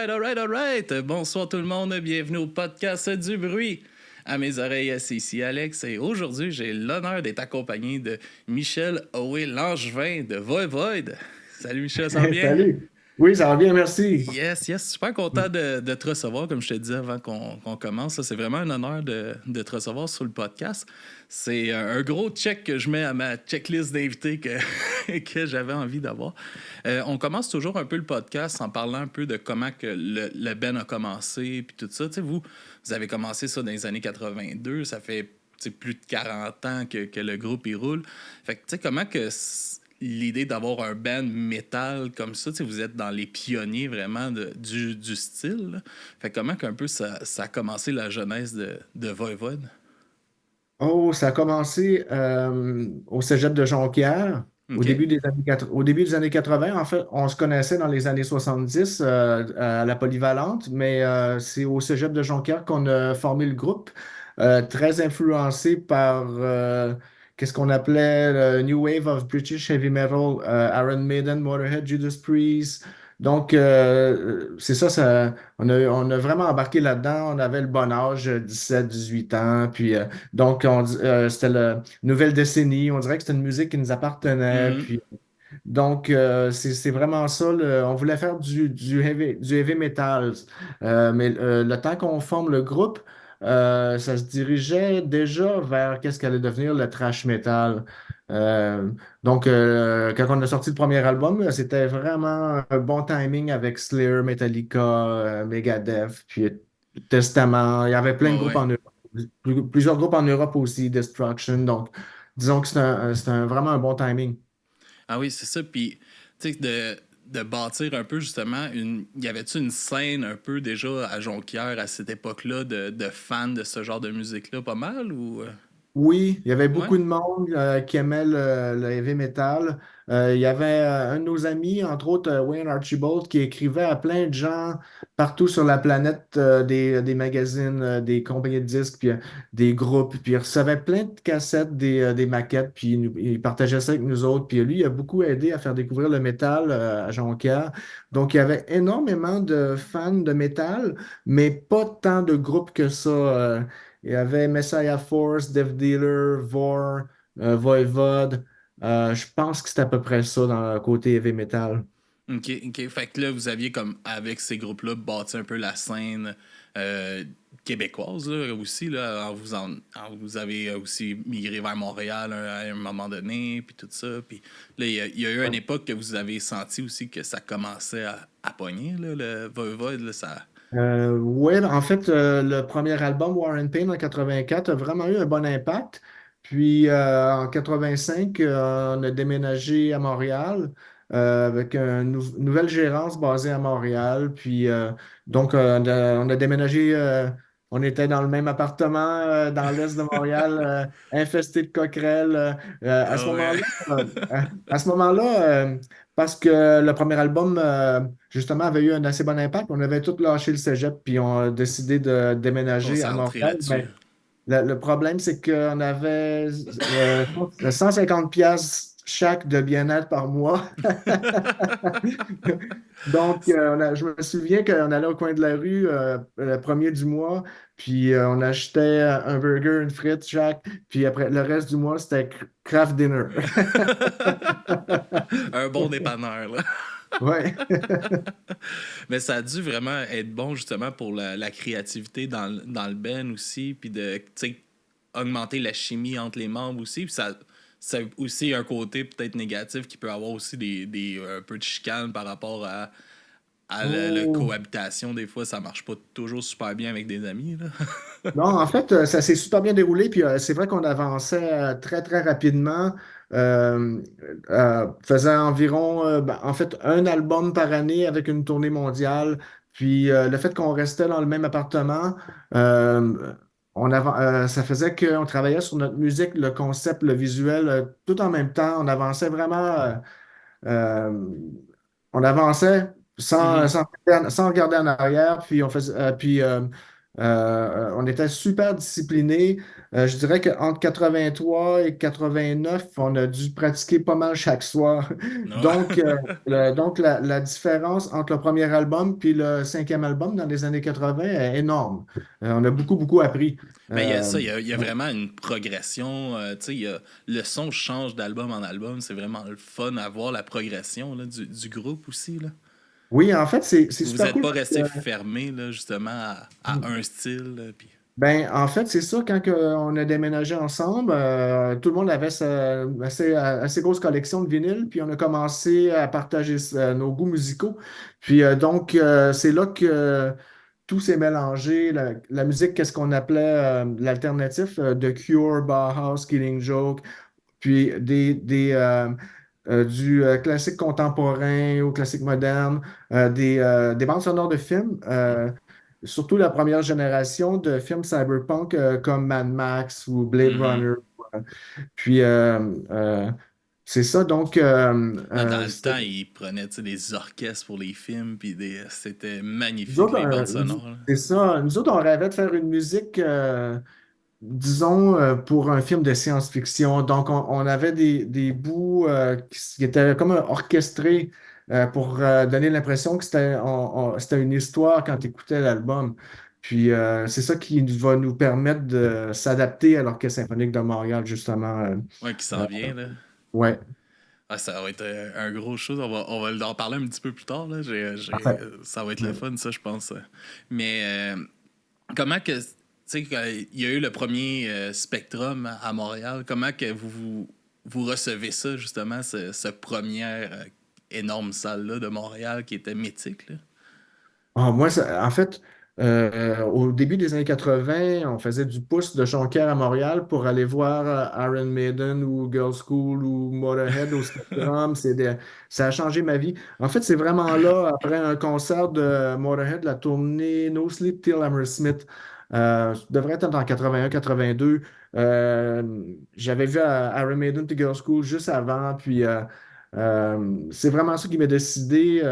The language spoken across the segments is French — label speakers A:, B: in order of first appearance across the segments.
A: Alright. Bonsoir tout le monde, bienvenue au podcast du bruit. À mes oreilles, c'est ici Alex et aujourd'hui, j'ai l'honneur d'être accompagné de Michel Owe Langevin de Voivode. Salut Michel, ça va bien?
B: Salut. Oui, ça va bien, merci.
A: Yes, super content de te recevoir, comme je te disais avant qu'on commence. C'est vraiment un honneur de te recevoir sur le podcast. C'est un gros check que je mets à ma checklist d'invités que j'avais envie d'avoir. On commence toujours un peu le podcast en parlant un peu de comment que le Ben a commencé, puis tout ça. Tu sais, vous avez commencé ça dans les années 82, ça fait plus de 40 ans que le groupe il roule. Fait que, tu sais, comment que l'idée d'avoir un band métal comme ça, tu sais, vous êtes dans les pionniers vraiment du style. Là. Fait comment qu'un peu ça a commencé la jeunesse de Voivode?
B: Oh, ça a commencé au Cégep de Jonquière
A: OK.
B: au début des années 80. En fait, on se connaissait dans les années 70 à la Polyvalente, mais c'est au Cégep de Jonquière qu'on a formé le groupe, très influencé par qu'est-ce qu'on appelait le New Wave of British Heavy Metal, Iron Maiden, Motorhead, Judas Priest. Donc, c'est ça, on a vraiment embarqué là-dedans. On avait le bon âge, 17, 18 ans. Puis, c'était la nouvelle décennie. On dirait que c'était une musique qui nous appartenait.
A: Mhm.
B: Puis, donc, c'est vraiment ça. On voulait faire du heavy metal. Mais le temps qu'on forme le groupe, ça se dirigeait déjà vers qu'est-ce qu'allait devenir le thrash metal. Euh, quand on a sorti le premier album, c'était vraiment un bon timing avec Slayer, Metallica, Megadeth, puis Testament. Il y avait plein de
A: Ouais,
B: groupes
A: ouais.
B: en Europe, plusieurs groupes en Europe aussi, Destruction. Donc, disons que vraiment un bon timing.
A: Ah oui, c'est ça. Puis, tu sais, de bâtir un peu justement y avait-tu une scène un peu déjà à Jonquière à cette époque-là de fans de ce genre de musique-là, pas mal ou.
B: Oui, il y avait
A: Ouais?
B: beaucoup de monde qui aimait le heavy metal. Il y avait un de nos amis, entre autres Wayne Archibald, qui écrivait à plein de gens partout sur la planète, des magazines, des compagnies de disques, puis des groupes, puis il recevait plein de cassettes, des maquettes, puis il partageait ça avec nous autres. Puis lui, il a beaucoup aidé à faire découvrir le métal à Jonquière. Donc, il y avait énormément de fans de métal, mais pas tant de groupes que ça. Il y avait Messiah Force, Death Dealer, Vor, Voivod. Je pense que c'est à peu près ça dans le côté heavy metal.
A: OK. Fait que là, vous aviez comme, avec ces groupes-là, bâti un peu la scène euh, québécoise là, aussi. Là, vous avez aussi migré vers Montréal à un moment donné, puis tout ça. Puis là, il y a eu une époque que vous avez senti aussi que ça commençait à pogner, là, le Voivode, là, ça.
B: Oui, en fait, le premier album, War and Pain, en 84, a vraiment eu un bon impact. Puis en 85, on a déménagé à Montréal avec une nouvelle gérance basée à Montréal. Puis on a déménagé, on était dans le même appartement dans l'est de Montréal, infesté de coquerelles. À ce
A: Ah ouais.
B: moment-là, à ce moment-là, parce que le premier album, justement, avait eu un assez bon impact. On avait tous lâché le cégep, puis on a décidé de déménager à
A: Concentré
B: Montréal.
A: là-dessus.
B: Mais le problème, c'est qu'on avait 150 pièces chaque de bien-être par mois. Donc, je me souviens qu'on allait au coin de la rue le premier du mois, puis on achetait un burger, une frite chaque, puis après, le reste du mois, c'était craft dinner.
A: Un bon dépanneur, là.
B: Ouais.
A: Mais ça a dû vraiment être bon justement pour la créativité dans le band aussi, puis de tu sais, augmenter la chimie entre les membres aussi. Puis ça a aussi un côté peut-être négatif qui peut avoir aussi un peu de chicane par rapport à la
B: Oh.
A: cohabitation. Des fois, ça marche pas toujours super bien avec des amis. Là.
B: Non, en fait, ça s'est super bien déroulé, puis c'est vrai qu'on avançait très, très rapidement. Euh, Faisait environ, en fait, un album par année avec une tournée mondiale. Puis le fait qu'on restait dans le même appartement, ça faisait qu'on travaillait sur notre musique, le concept, le visuel, tout en même temps. On avançait vraiment, euh, on avançait
A: Mhm.
B: sans regarder en arrière, puis on faisait, puis On était super disciplinés. Je dirais qu'entre 83 et 89, on a dû pratiquer pas mal chaque soir.
A: Ouais.
B: Donc, la différence entre le premier album puis le cinquième album dans les années 80 est énorme. On a beaucoup, beaucoup appris.
A: Mais il y a ça,
B: Euh,
A: il y a vraiment une progression. Tu sais, le son change d'album en album. C'est vraiment le fun à voir la progression là, du groupe aussi. Là.
B: oui, en fait, c'est
A: Vous
B: super
A: êtes
B: cool
A: pas
B: parce
A: resté fermé là, justement à un style. Là, puis...
B: ben, en fait, c'est ça, on a déménagé ensemble, tout le monde avait assez grosse collection de vinyles, puis on a commencé à partager nos goûts musicaux. Puis c'est là que tout s'est mélangé. La musique, qu'est-ce qu'on appelait l'alternatif, The Cure, Bauhaus, Killing Joke, puis du classique contemporain au classique moderne, des bandes sonores de films, surtout la première génération de films cyberpunk comme Mad Max ou Blade
A: Mhm.
B: Runner. Puis c'est ça,
A: Ah, dans le temps, ils prenaient tu sais, des orchestres pour les films, puis c'était
B: nous
A: magnifique
B: autres,
A: les bandes sonores. Là.
B: c'est ça, nous autres, on rêvait de faire une musique. Disons, pour un film de science-fiction. Donc, on avait des bouts qui étaient comme orchestrés pour donner l'impression que c'était une histoire quand tu écoutais l'album. Puis, c'est ça qui va nous permettre de s'adapter à l'Orchestre symphonique de Montréal, justement.
A: Ouais, qui
B: Euh,
A: s'en vient, là.
B: ouais,
A: Ah, ça va être un gros chose. On va en parler un petit peu plus tard. Là.
B: parfait.
A: Ça va être le fun, ça, je pense. Mais comment que. Tu sais, quand il y a eu le premier Spectrum à Montréal, comment que vous recevez ça, justement, ce première énorme salle-là de Montréal qui était mythique, là?
B: Ah, moi, en fait, au début des années 80, on faisait du pouce de Jonquière à Montréal pour aller voir Iron Maiden ou Girls' School ou Motorhead au Spectrum. Ça a changé ma vie. En fait, c'est vraiment là, après un concert de Motorhead, la tournée No Sleep Till Hammersmith. Ça devrait être en 81-82. J'avais vu Iron Maiden et Girls' School juste avant. Puis c'est vraiment ça qui m'a décidé.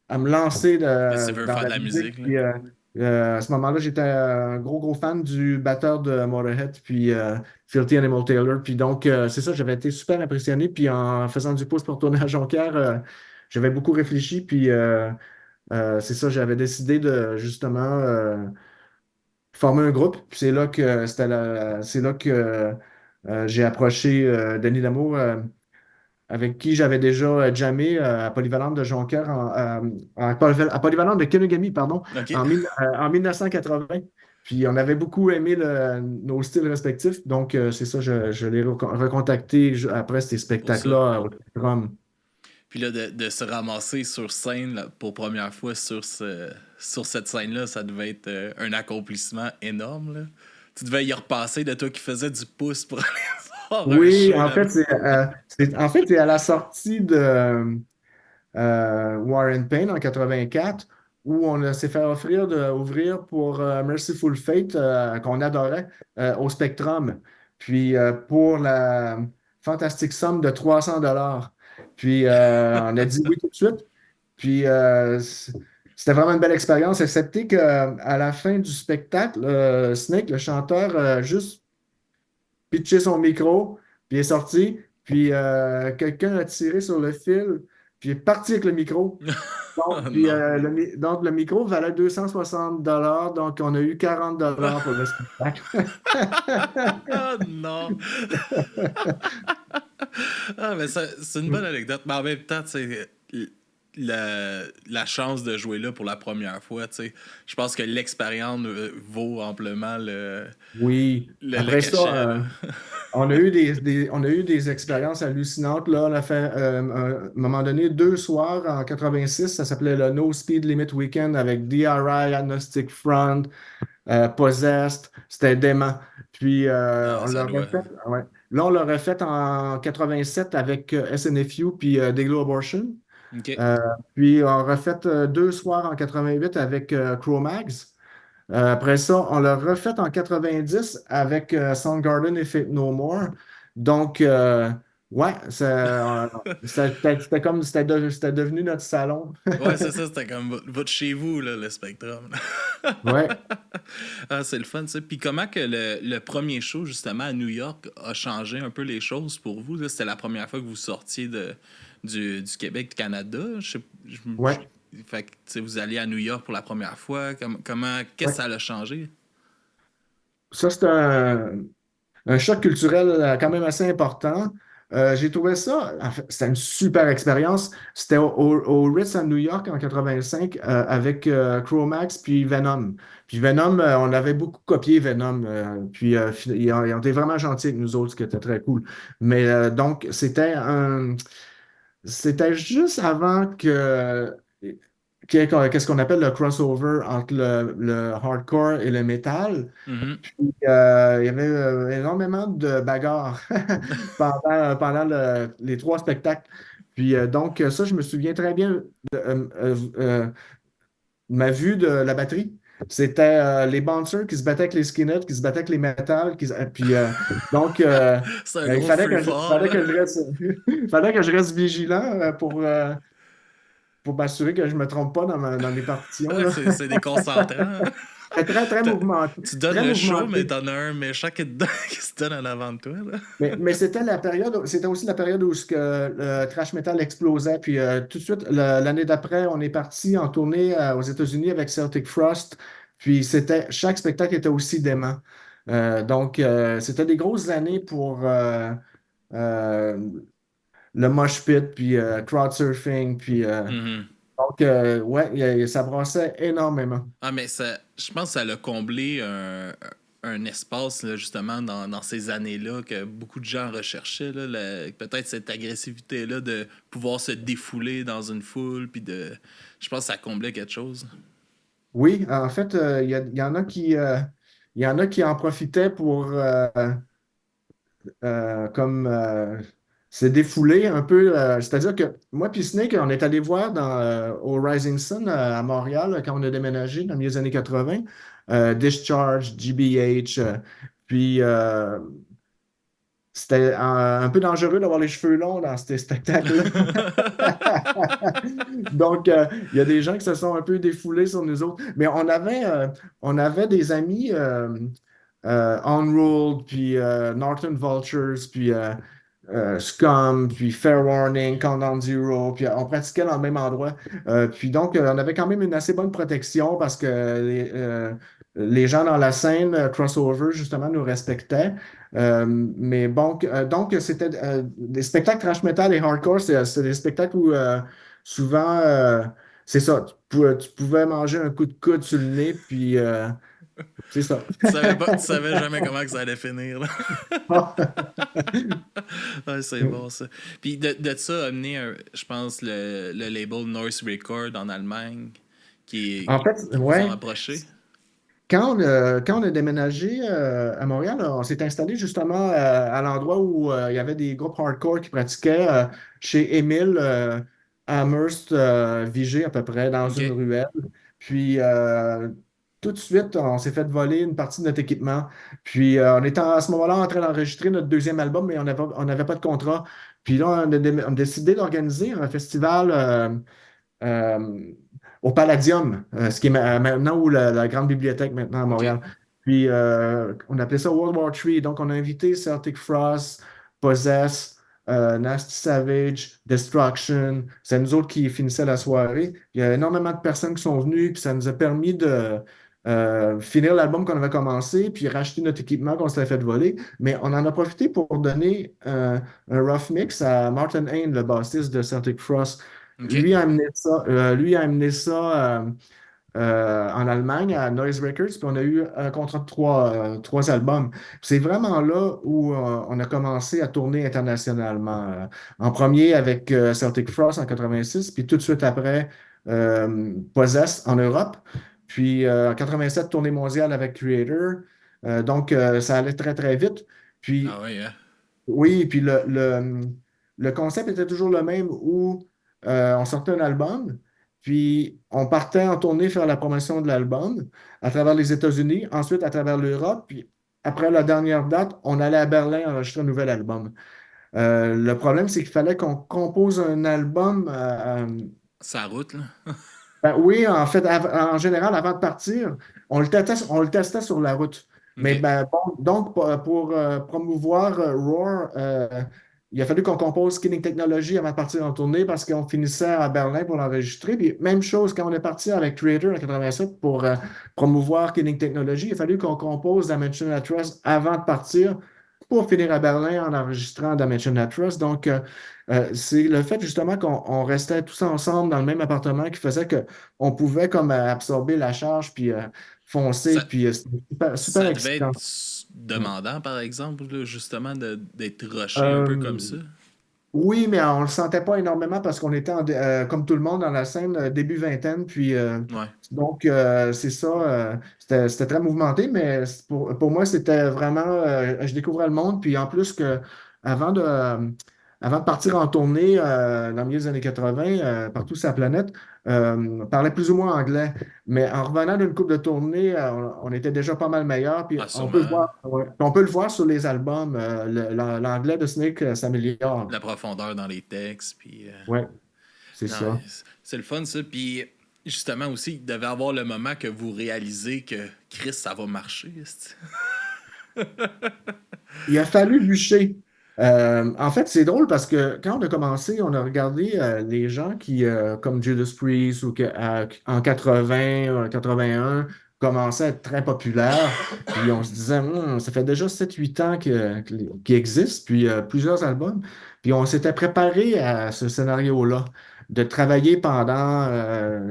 B: À me lancer
A: Mais si tu veux
B: dans
A: faire de
B: la
A: la
B: musique.
A: musique, là.
B: Puis, à ce moment-là, j'étais un gros fan du batteur de Motorhead, puis Filthy Animal Taylor. Puis donc, c'est ça, j'avais été super impressionné. Puis en faisant du pouce pour tourner à Jonquière, j'avais beaucoup réfléchi. Puis c'est ça, j'avais décidé de justement former un groupe. Puis c'est là que j'ai approché Denis Lamour. Avec qui j'avais déjà jammé à Polyvalente de Jonquière, à Polyvalente de Kenogami, pardon,
A: OK.
B: en 1980. Puis on avait beaucoup aimé nos styles respectifs. Donc, c'est ça, je l'ai recontacté après ces
A: Pour ça.
B: spectacles-là au Spectrum.
A: Puis là, de se ramasser sur scène là, pour première fois sur cette scène-là, ça devait être un accomplissement énorme. Là. Tu devais y repasser de toi qui faisais du pouce pour aller voir un
B: Oui,
A: show là-bas.
B: en fait, c'est à la sortie de Warren Payne en 84, où s'est fait offrir d'ouvrir pour Merciful Fate, qu'on adorait, au Spectrum. Puis pour la fantastique somme de 300 $. Puis on a dit oui tout de suite. Puis c'était vraiment une belle expérience, excepté qu'à la fin du spectacle, Snake, le chanteur, juste pitché son micro, puis il est sorti, puis quelqu'un a tiré sur le fil, puis il est parti avec le micro.
A: Oh
B: Donc, puis,
A: non.
B: donc le micro valait 260 $, donc on a eu 40 $ pour le spectacle.
A: Oh non. Ah, mais c'est une bonne anecdote. Mais en même temps, tu sais, la chance de jouer là pour la première fois, tu sais, je pense que l'expérience vaut amplement
B: Oui,
A: le
B: après ça,
A: cachet, là.
B: on a eu des expériences hallucinantes. Là, on a fait, à un moment donné, 2 soirs en 86, ça s'appelait le No Speed Limit Weekend avec DRI, Agnostic Front, Possessed, c'était dément. Puis
A: Ah,
B: on
A: ça
B: l'a
A: doit.
B: refait, ouais. Là, on l'a refait en 87 avec SNFU puis Deglo Abortion.
A: OK.
B: Euh, Puis on a refait 2 soirs en 88 avec Cro-Mags. Après ça, on l'a refait en 90 avec Soundgarden et Fate No More. Donc, ouais, c'était comme c'était devenu notre salon.
A: Ouais, c'est ça, c'était comme votre chez vous, là, le Spectrum.
B: Ouais.
A: Ah, c'est le fun, ça. Puis comment que le premier show, justement, à New York, a changé un peu les choses pour vous, là? C'était la première fois que vous sortiez du Québec, du Canada.
B: Ouais.
A: Fait que, tu sais, vous allez à New York pour la première fois. Qu'est-ce que
B: Ouais.
A: ça a changé?
B: Ça, c'est un choc culturel quand même assez important. J'ai trouvé ça, en fait, c'était une super expérience. C'était au Ritz à New York en 85 avec Chromax puis Venom. Puis Venom, on avait beaucoup copié Venom. Puis ils ont été vraiment gentils avec nous autres, ce qui était très cool. Mais donc, c'était juste avant qu'est-ce qu'on appelle le crossover entre le hardcore et le metal.
A: Mhm.
B: Il y avait énormément de bagarres pendant les trois spectacles. Puis donc, ça, je me souviens très bien de ma vue de la batterie. C'était les bouncers qui se battaient avec les skinheads, qui se battaient avec les metals. Puis, donc,
A: C'est un gros
B: fallait
A: free-fall, là.
B: que je reste, fallait que je reste vigilant pour m'assurer que je ne me trompe pas dans mes partitions, là.
A: C'est déconcentrant.
B: C'était très, très
A: T'as-
B: mouvementé.
A: Tu donnes
B: Très
A: le show, mais
B: mouvementé.
A: t'en as un méchant qui se donne en avant de toi, là.
B: Mais c'était aussi la période où le thrash metal explosait. Puis tout de suite, l'année d'après, on est parti en tournée aux États-Unis avec Celtic Frost. Puis chaque spectacle était aussi dément. Donc, c'était des grosses années pour euh, le mosh pit, puis crowd surfing. Puis,
A: Mhm.
B: donc, ouais, ça brassait énormément.
A: Ah, mais je pense que ça l'a comblé un espace, là, justement, dans ces années-là, que beaucoup de gens recherchaient, là, peut-être cette agressivité-là de pouvoir se défouler dans une foule, puis je pense que ça comblait quelque chose.
B: Oui, en fait, il y en a qui en profitaient pour comme se défouler un peu. C'est-à-dire que moi puis Snake, on est allé voir au Rising Sun à Montréal quand on a déménagé dans les années 80, Discharge, GBH, puis c'était un peu dangereux d'avoir les cheveux longs dans ces spectacles-là. Donc, il y a des gens qui se sont un peu défoulés sur nous autres. Mais on avait des amis, On-Rolled, puis Northern Vultures, puis Scum, puis Fair Warning, Countdown Zero, puis on pratiquait dans le même endroit. Puis donc, on avait quand même une assez bonne protection parce que les gens dans la scène crossover, justement, nous respectaient. Mais bon, donc, c'était des spectacles thrash metal et hardcore, c'est des spectacles où souvent, c'est ça, tu pouvais manger un coup de coude sur le nez, puis c'est ça.
A: Tu savais jamais comment que ça allait finir, là. Ouais, c'est bon, ça. Puis de ça a amené, je pense, le label Noise Record en Allemagne,
B: En fait,
A: qui vous ont
B: ouais.
A: approché.
B: Quand on a déménagé à Montréal, on s'est installé justement à l'endroit où il y avait des groupes hardcore qui pratiquaient chez Émile à Amherst, Vigée à peu près, dans
A: OK.
B: une ruelle. Puis tout de suite, on s'est fait voler une partie de notre équipement. Puis on était à ce moment-là en train d'enregistrer notre deuxième album, mais on n'avait pas de contrat. Puis là, on a décidé d'organiser un festival. Euh, au Palladium, ce qui est maintenant où la grande bibliothèque maintenant à
A: OK.
B: Montréal. Puis on appelait ça World War III. Donc on a invité Celtic Frost, Possess, Nasty Savage, Destruction. C'est nous autres qui finissaient la soirée. Il y a énormément de personnes qui sont venues, puis ça nous a permis de finir l'album qu'on avait commencé, puis racheter notre équipement qu'on s'était fait voler. Mais on en a profité pour donner un rough mix à Martin Hain, le bassiste de Celtic Frost.
A: OK.
B: Lui a amené ça en Allemagne à Noise Records, puis on a eu un contrat de trois albums. C'est vraiment là où on a commencé à tourner internationalement. En premier avec Celtic Frost en 86, puis tout de suite après Possessed en Europe. Puis en 87, tournée mondiale avec Creator. Donc ça allait très très vite.
A: Ah
B: Puis
A: ouais, hein?
B: oui, puis le concept était toujours le même où on sortait un album, puis on partait en tournée faire la promotion de l'album à travers les États-Unis, ensuite à travers l'Europe, puis après la dernière date, on allait à Berlin enregistrer un nouvel album. Le problème, c'est qu'il fallait qu'on compose un album
A: Sa route, là.
B: Ben oui, en fait, en général, avant de partir, on le testait sur la route. Mais
A: OK.
B: ben, bon, donc, pour promouvoir Roar, il a fallu qu'on compose Killing Technology avant de partir en tournée parce qu'on finissait à Berlin pour l'enregistrer. Puis même chose quand on est parti avec Creator en 87 pour promouvoir Killing Technology, il a fallu qu'on compose Dimension Trust avant de partir pour finir à Berlin en enregistrant Dimension Trust. Donc, c'est le fait justement qu'on restait tous ensemble dans le même appartement qui faisait qu'on pouvait comme absorber la charge puis foncer.
A: Ça,
B: Puis c'était super, super
A: ça devait
B: excitant.
A: être demandant, par exemple, là, justement, d'être rushé un peu comme
B: Euh,
A: ça.
B: oui, mais on le sentait pas énormément parce qu'on était comme tout le monde dans la scène début vingtaine. Puis
A: Ouais.
B: donc c'est ça. C'était très mouvementé, mais pour moi c'était vraiment. Je découvrais le monde. Puis en plus que avant de euh, avant de partir en tournée dans le milieu des années 80 partout sur la planète, on parlait plus ou moins anglais. Mais en revenant d'une coupe de tournée, on était déjà pas mal meilleur. Puis
A: Ah,
B: on peut le
A: sûrement.
B: voir, ouais. Puis on peut le voir sur les albums. L'anglais de Snake s'améliore.
A: La profondeur dans les textes, puis...
B: Ouais, c'est
A: non,
B: ça.
A: c'est le fun, ça. Puis, justement, aussi, il devait avoir le moment que vous réalisez que Chris, ça va marcher. Esti.
B: Il a fallu bûcher. En fait, c'est drôle parce que quand on a commencé, on a regardé les gens qui, comme Judas Priest ou en 80, 81, commençaient à être très populaires. Puis on se disait, ça fait déjà 7 8 ans qu'il existe, puis plusieurs albums. Puis on s'était préparé à ce scénario-là, de travailler pendant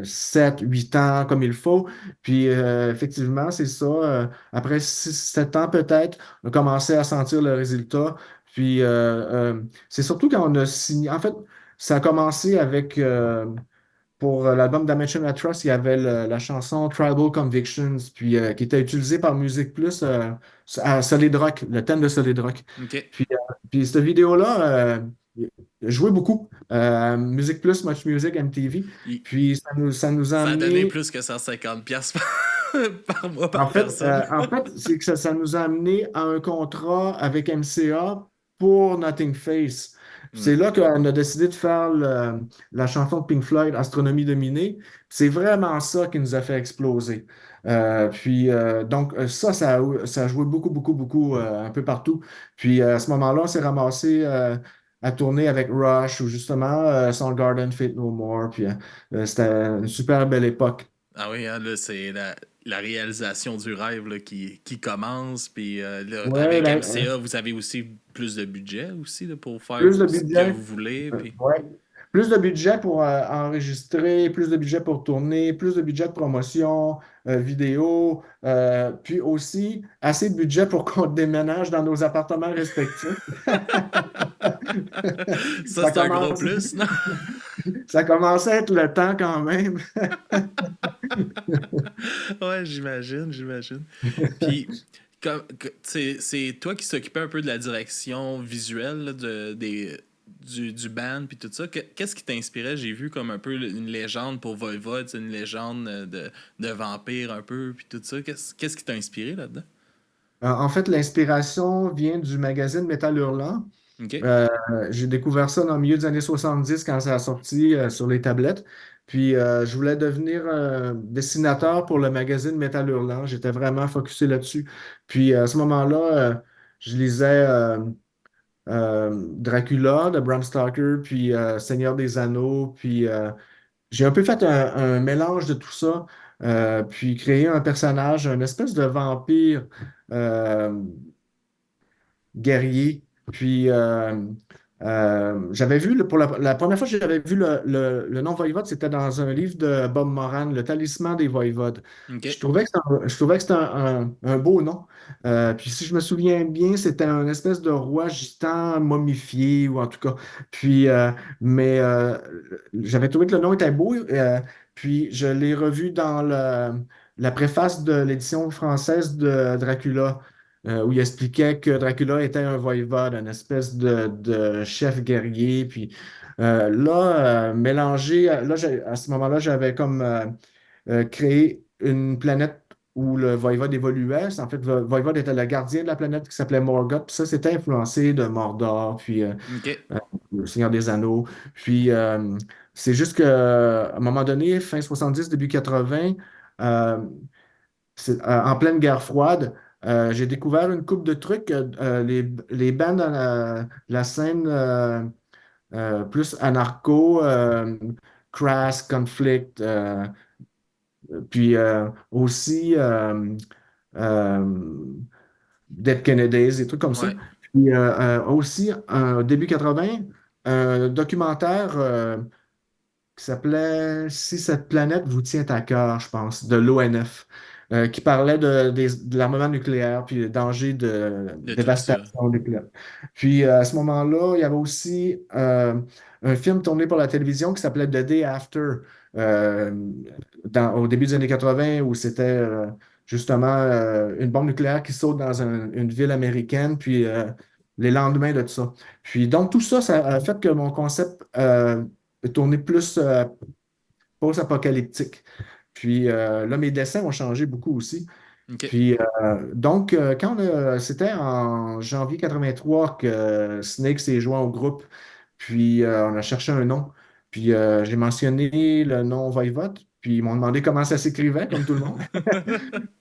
B: 7, 8 ans comme il faut. Puis effectivement, c'est ça. Après 6 7 ans peut-être, on a commencé à sentir le résultat. Puis, c'est surtout quand on a signé. En fait, ça a commencé avec, pour l'album Dimension Trust, il y avait la chanson Tribal Convictions, puis qui était utilisée par Musique Plus à Solid Rock, le thème de Solid Rock.
A: OK.
B: Puis, puis cette vidéo-là jouait beaucoup. Musique Plus, Much Music, MTV.
A: Il-
B: Puis ça nous a
A: ça a donné
B: amené.
A: plus que 150$ par mois par
B: En fait,
A: personne.
B: c'est que ça nous a amené à un contrat avec MCA pour Nothing Face.
A: Hmm.
B: C'est là qu'on a décidé de faire la chanson de Pink Floyd, Astronomie dominée. C'est vraiment ça qui nous a fait exploser. Puis, donc, ça a joué beaucoup, beaucoup, beaucoup, un peu partout. Puis, à ce moment-là, on s'est ramassé à tourner avec Rush ou justement Soundgarden, Fate No More. Puis, c'était une super belle époque.
A: Ah oui, hein, là, c'est la réalisation du rêve là, qui commence. Puis là,
B: Ouais,
A: avec
B: ben,
A: MCA, vous avez aussi plus de budget aussi là, pour faire
B: plus de
A: ce que
B: budget.
A: vous voulez. Puis...
B: Ouais. Plus de budget pour enregistrer, plus de budget pour tourner, plus de budget de promotion, vidéo, puis aussi assez de budget pour qu'on déménage dans nos appartements respectifs.
A: Ça,
B: Ça
A: c'est un gros
B: commence,
A: plus, non?
B: ça commence à être le temps quand même.
A: Ouais, j'imagine, j'imagine. Puis, c'est toi qui s'occupais un peu de la direction visuelle là, du band puis tout ça. Qu'est-ce qui t'inspirait? J'ai vu comme un peu une légende pour Voivode, c'est une légende de vampire un peu puis tout ça. Qu'est-ce qui t'a inspiré là-dedans?
B: En fait, l'inspiration vient du magazine Métal Hurlant.
A: OK.
B: Euh, j'ai découvert ça dans le milieu des années 70 quand ça a sorti sur les tablettes. Puis je voulais devenir dessinateur pour le magazine Métal Hurlant. J'étais vraiment focusé là-dessus. Puis à ce moment-là, je lisais Dracula de Bram Stoker, puis Seigneur des Anneaux. Puis j'ai un peu fait un mélange de tout ça, puis créé un personnage, une espèce de vampire. euh, guerrier. Puis, j'avais vu, pour la première fois que j'avais vu le nom Voivode, c'était dans un livre de Bob Moran, Le Talisman des Voivodes.
A: OK.
B: Je trouvais que c'était un beau nom. Puis, si je me souviens bien, c'était un espèce de roi gitan momifié, ou en tout cas. Puis, mais j'avais trouvé que le nom était beau. Puis, je l'ai revu dans la préface de l'édition française de Dracula où il expliquait que Dracula était un voïvode, une espèce de chef guerrier. Puis là, mélangé, là, à ce moment-là, j'avais comme créé une planète où le voïvode évoluait. En fait, le voïvode était le gardien de la planète qui s'appelait Morgoth. Puis ça, c'était influencé de Mordor, puis
A: OK.
B: le Seigneur des Anneaux. Puis C'est juste qu'à un moment donné, fin 70, début 80, euh, en pleine guerre froide, j'ai découvert une couple de trucs. Les bands dans la scène plus anarcho, Crass, Conflict, puis aussi euh, Dead Kennedys, des trucs comme ça.
A: Ouais.
B: Puis aussi, début 80, un documentaire qui s'appelait Si cette planète vous tient à cœur, je pense, de l'ONF, qui parlait de l'armement nucléaire puis des dangers de
A: De tout ça.
B: dévastation nucléaire. Puis à ce moment-là, il y avait aussi un film tourné pour la télévision qui s'appelait The Day After, euh, au début des années 80, où c'était justement une bombe nucléaire qui saute dans une ville américaine, puis les lendemains de tout ça. Puis donc tout ça, ça a fait que mon concept tourner plus post-apocalyptique. Puis là, mes dessins ont changé beaucoup aussi.
A: OK.
B: Puis donc, c'était en janvier 83 que Snake s'est joint au groupe. Puis on a cherché un nom. Puis j'ai mentionné le nom Voivode. Puis ils m'ont demandé comment ça s'écrivait, comme tout le monde.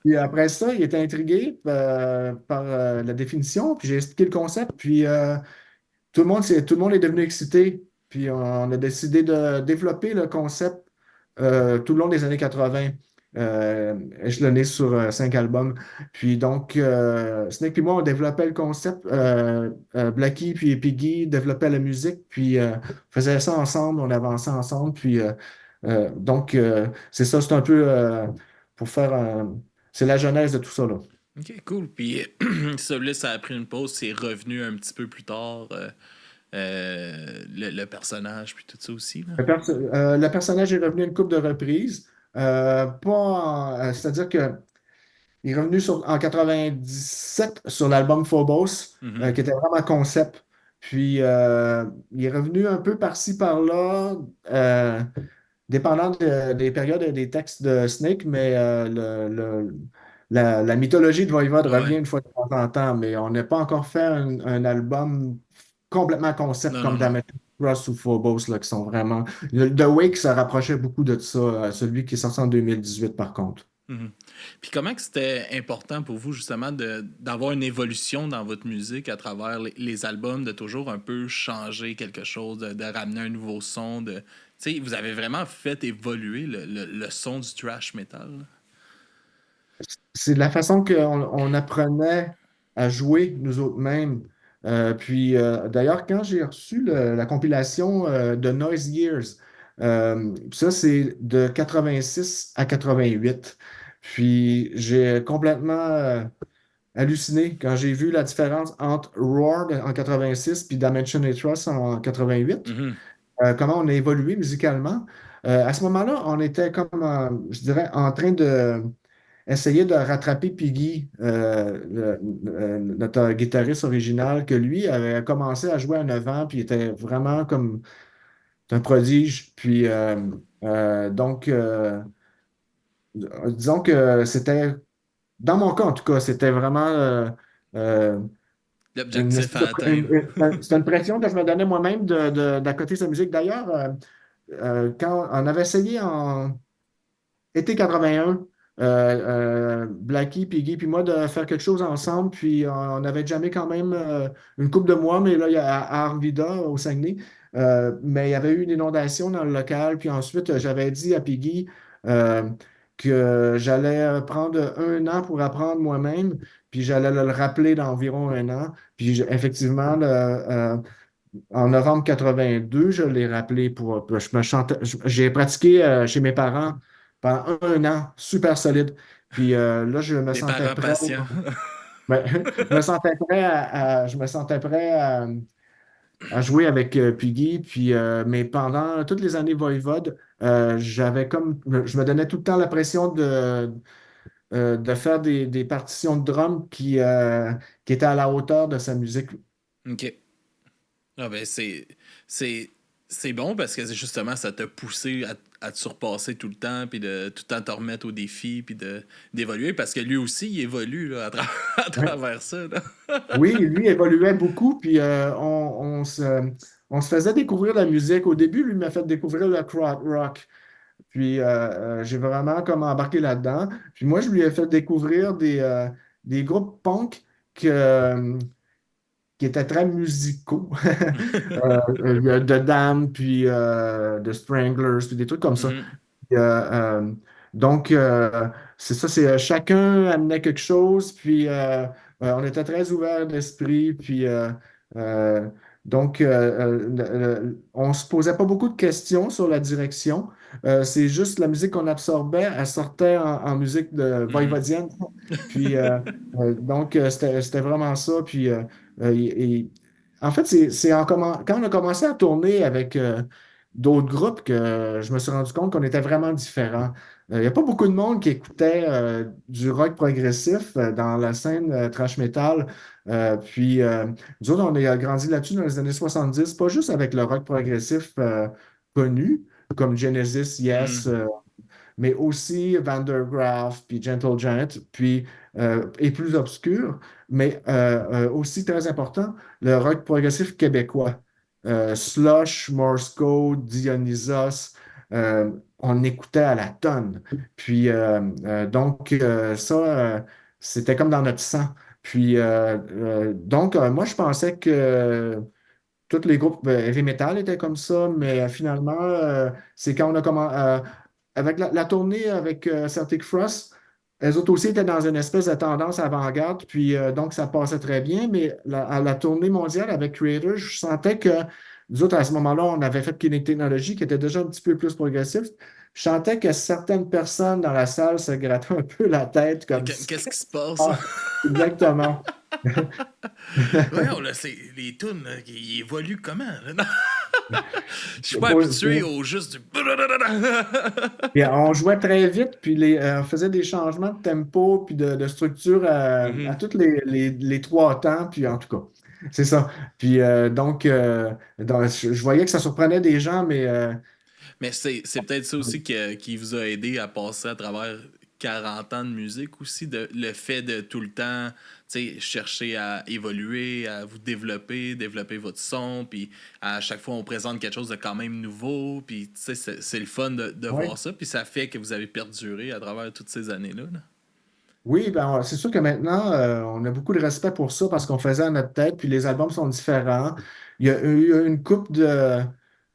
B: Puis après ça, il était intrigué par la définition. Puis j'ai expliqué le concept. Puis tout le monde est devenu excité. Puis on a décidé de développer le concept tout le long des années 80, échelonné sur 5 albums. Puis donc, Snake et moi, on développait le concept. Blackie puis Piggy développaient la musique. Puis on faisait ça ensemble, on avançait ensemble. Puis donc, c'est ça, c'est un peu pour faire c'est la genèse de tout ça, là.
A: OK, cool. Puis ça, là, ça a pris une pause, c'est revenu un petit peu plus tard, le personnage, puis tout ça aussi, là.
B: Le personnage est revenu une couple de reprises. Pas c'est-à-dire que il est revenu en 97 sur l'album Phobos,
A: Mhm.
B: qui était vraiment concept. Puis il est revenu un peu par-ci, par-là, dépendant des périodes et des textes de Snake, mais la mythologie de Voivode revient
A: Ouais.
B: une fois de temps en temps, mais on n'a pas encore fait un album complètement concept
A: Non,
B: comme
A: non, non.
B: Damage Cross ou Phobos, là, qui sont vraiment. The Wake se rapprochait beaucoup de ça, celui qui est sorti en 2018 par contre.
A: Mhm. Puis comment que c'était important pour vous justement d'avoir une évolution dans votre musique à travers les albums, de toujours un peu changer quelque chose, de ramener un nouveau son, de... Tu sais, vous avez vraiment fait évoluer le son du thrash metal, là.
B: C'est de la façon qu'on apprenait à jouer nous autres mêmes. Puis d'ailleurs, quand j'ai reçu la compilation de Noise Years, ça c'est de 86 à 88. Puis j'ai complètement halluciné quand j'ai vu la différence entre Roar en 86 puis Dimension Trust en 88.
A: Mhm.
B: Comment on a évolué musicalement. À ce moment-là, on était comme, je dirais, en train de essayer de rattraper Piggy, notre guitariste original, que lui avait commencé à jouer à 9 ans, puis était vraiment comme un prodige. Puis donc, disons que c'était, dans mon cas en tout cas, c'était vraiment euh, une,
A: L'objectif
B: espèce
A: à atteindre.
B: c'était une pression que je me donnais moi-même d'accoter sa musique. D'ailleurs, quand on avait essayé en été 81, Blackie, Piggy, puis moi, de faire quelque chose ensemble. Puis on avait jamais quand même une couple de mois, mais là, il y a à Arvida, au Saguenay. Mais il y avait eu une inondation dans le local. Puis ensuite, j'avais dit à Piggy euh, que j'allais prendre 1 an pour apprendre moi-même. Puis j'allais le rappeler dans environ 1 an. Puis effectivement, en novembre 82, je l'ai rappelé je me chantais, j'ai pratiqué chez mes parents pendant 1 an, super solide. Puis là, je me
A: Des
B: sentais
A: parents
B: prêt.
A: patients.
B: Ouais, je me sentais prêt je me sentais prêt à jouer avec Piggy. Puis, mais pendant toutes les années Voivode, je me donnais tout le temps la pression de faire des partitions de drum qui étaient à la hauteur de sa musique.
A: OK. Ah ben c'est c'est bon parce que justement ça t'a poussé à te surpasser tout le temps puis de tout le temps te remettre au défi puis de d'évoluer parce que lui aussi il évolue là, à
B: Ouais.
A: travers ça là.
B: Oui, lui évoluait beaucoup, puis on se faisait découvrir la musique. Au début, lui m'a fait découvrir le krautrock rock. Puis j'ai vraiment comme embarqué là-dedans. Puis moi, je lui ai fait découvrir des groupes punk que, qui étaient très musicaux. Il y a The Damned, puis The Stranglers, puis des trucs comme ça.
A: Mhm.
B: Euh, euh, donc, c'est ça, c'est chacun amenait quelque chose, puis on était très ouverts d'esprit, puis euh, donc on se posait pas beaucoup de questions sur la direction. C'est juste la musique qu'on absorbait, elle sortait en musique de
A: Mhm.
B: voivodienne. Puis donc c'était vraiment ça. Puis en fait, quand on a commencé à tourner avec d'autres groupes que je me suis rendu compte qu'on était vraiment différents. Il n'y a pas beaucoup de monde qui écoutait du rock progressif dans la scène thrash metal. Puis nous autres, on a grandi là-dessus dans les années 70, pas juste avec le rock progressif connu, comme Genesis, Yes,
A: Mhm.
B: mais aussi Vandergraaf, puis Gentle Giant, puis et plus obscur, mais aussi très important, le rock progressif québécois. Slush, Morse Code, Dionysos, on écoutait à la tonne. Puis donc ça, c'était comme dans notre sang. Puis donc moi, je pensais que tous les groupes heavy metal étaient comme ça, mais finalement, c'est quand on a commencé avec la tournée avec Celtic Frost, elles autres aussi étaient dans une espèce de tendance avant-garde, puis donc ça passait très bien, mais à la tournée mondiale avec Creator, je sentais que nous autres, à ce moment-là, on avait fait Kinetic Technology qui était déjà un petit peu plus progressif. Je sentais que certaines personnes dans la salle se grattaient un peu la tête comme si.
A: Qu'est-ce qui se passe?
B: Ah, exactement.
A: Voyons, là, c'est les tunes, là, ils évoluent comment? Là? Non. Je suis pas habitué
B: Pour-
A: au juste du.
B: Puis on jouait très vite, puis on faisait des changements de tempo, puis de structure à
A: Mhm.
B: tous les trois temps, puis en tout cas, c'est ça. Puis donc, je voyais que ça surprenait des gens, mais
A: Mais c'est peut-être ça aussi qui vous a aidé à passer à travers 40 ans de musique aussi, le fait de tout le temps chercher à évoluer, à vous développer votre son, puis à chaque fois on présente quelque chose de quand même nouveau, puis c'est le fun de
B: ouais.
A: voir ça, puis ça fait que vous avez perduré à travers toutes ces années-là. Là.
B: Oui, ben, c'est sûr que maintenant, on a beaucoup de respect pour ça parce qu'on faisait à notre tête, puis les albums sont différents. Il y a eu une couple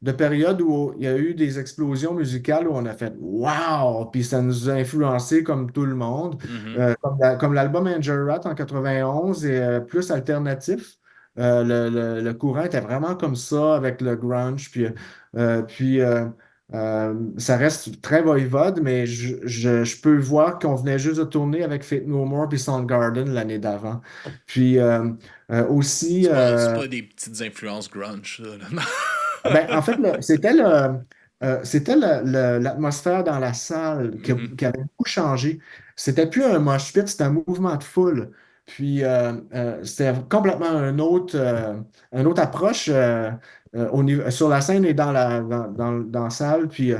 B: de périodes où il y a eu des explosions musicales où on a fait Wow! Puis ça nous a influencé comme tout le monde.
A: Mhm.
B: Comme l'album Angel Rat en 91 et plus alternatif. Le courant était vraiment comme ça avec le grunge. Ça reste très voivode, mais je peux voir qu'on venait juste de tourner avec Faith No More puis Soundgarden l'année d'avant. Puis aussi,
A: C'est pas des petites influences grunge, ça, là.
B: ben, en fait, c'était l'atmosphère dans la salle
A: Mhm.
B: qui avait beaucoup changé. C'était plus un mosh pit, c'était un mouvement de foule. Puis c'était complètement une autre approche sur la scène et dans la salle. Puis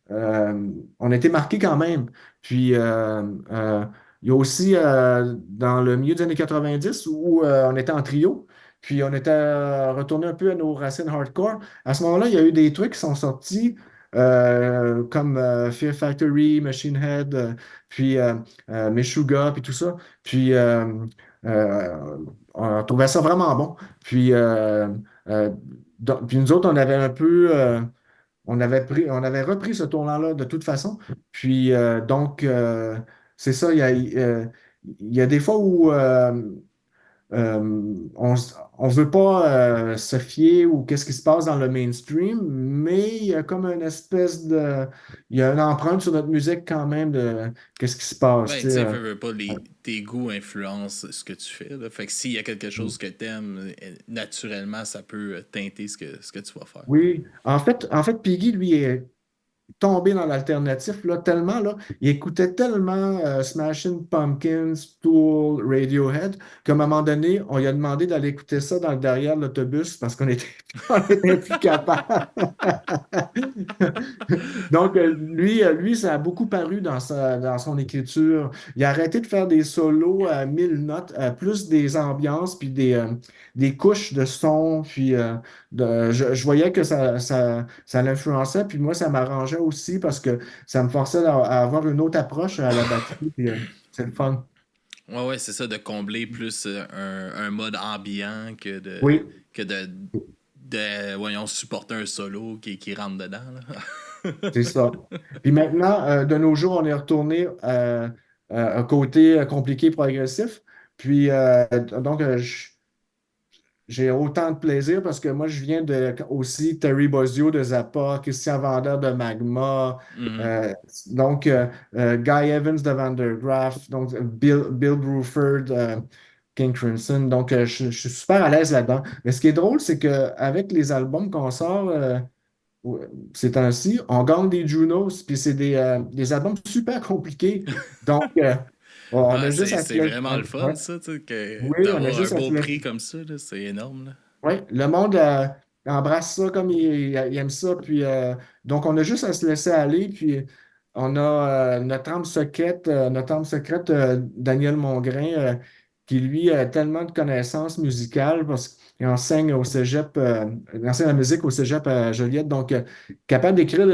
B: on a été marqués quand même. Puis il y a aussi dans le milieu des années 90 où on était en trio. Puis on était retourné un peu à nos racines hardcore. À ce moment-là, il y a eu des trucs qui sont sortis comme Fear Factory, Machine Head, puis Meshuggah, puis tout ça. Puis on trouvait ça vraiment bon. Puis, euh, puis nous autres, on avait un peu, on avait repris ce tournant-là de toute façon. Puis donc, c'est ça, il y a des fois où on veut pas se fier ou qu'est-ce qui se passe dans le mainstream, mais il y a comme une espèce de... Il y a une empreinte sur notre musique quand même de qu'est-ce qui se passe.
A: Ben,
B: Tu
A: tu
B: sais,
A: sais, veux pas, tes goûts influencent ce que tu fais. Là. Fait que s'il y a quelque chose que t'aimes, naturellement, ça peut teinter ce que tu vas faire.
B: oui, en fait, Piggy, lui, est tombé dans l'alternatif là, tellement, là, il écoutait tellement Smashing Pumpkins, Tool, Radiohead, qu'à un moment donné, on lui a demandé d'aller écouter ça dans le derrière de l'autobus parce qu'on était, on était plus capable. Donc, lui, ça a beaucoup paru dans son écriture. Il a arrêté de faire des solos à 1000 notes, plus des ambiances, puis des couches de son, puis je voyais que ça l'influençait, puis moi, ça m'arrangeait aussi parce que ça me forçait à avoir une autre approche à la batterie, puis c'est le fun.
A: Ouais, ouais, c'est ça, de combler plus un mode ambiant
B: Oui.
A: que voyons, supporter un solo qui rentre dedans, là.
B: C'est ça. Puis maintenant, de nos jours, on est retourné à côté compliqué progressif. Puis donc, j'ai autant de plaisir parce que moi, je viens de aussi Terry Bozzio de Zappa, Christian Vander de Magma,
A: Mhm.
B: euh, donc Guy Evans de Vandergraaf, donc Bill Bruford, King Crimson. Donc, je suis super à l'aise là-dedans. Mais ce qui est drôle, c'est qu'avec les albums qu'on sort, ces temps-ci, on gagne des Junos, puis c'est des albums super compliqués. Donc, on
A: Ah,
B: a juste à se
A: c'est
B: laisser.
A: vraiment le fun,
B: Ouais.
A: ça, tu sais,
B: Oui, on a
A: d'avoir un
B: juste à
A: beau
B: se laisser.
A: prix comme ça, là, c'est énorme, là.
B: Oui, le monde embrasse ça comme il aime ça. Puis, donc, on a juste à se laisser aller. Puis, on a notre âme secrète, Daniel Mongrain, qui lui a tellement de connaissances musicales parce qu'il enseigne au cégep, il enseigne la musique au cégep à Joliette. Donc, capable d'écrire,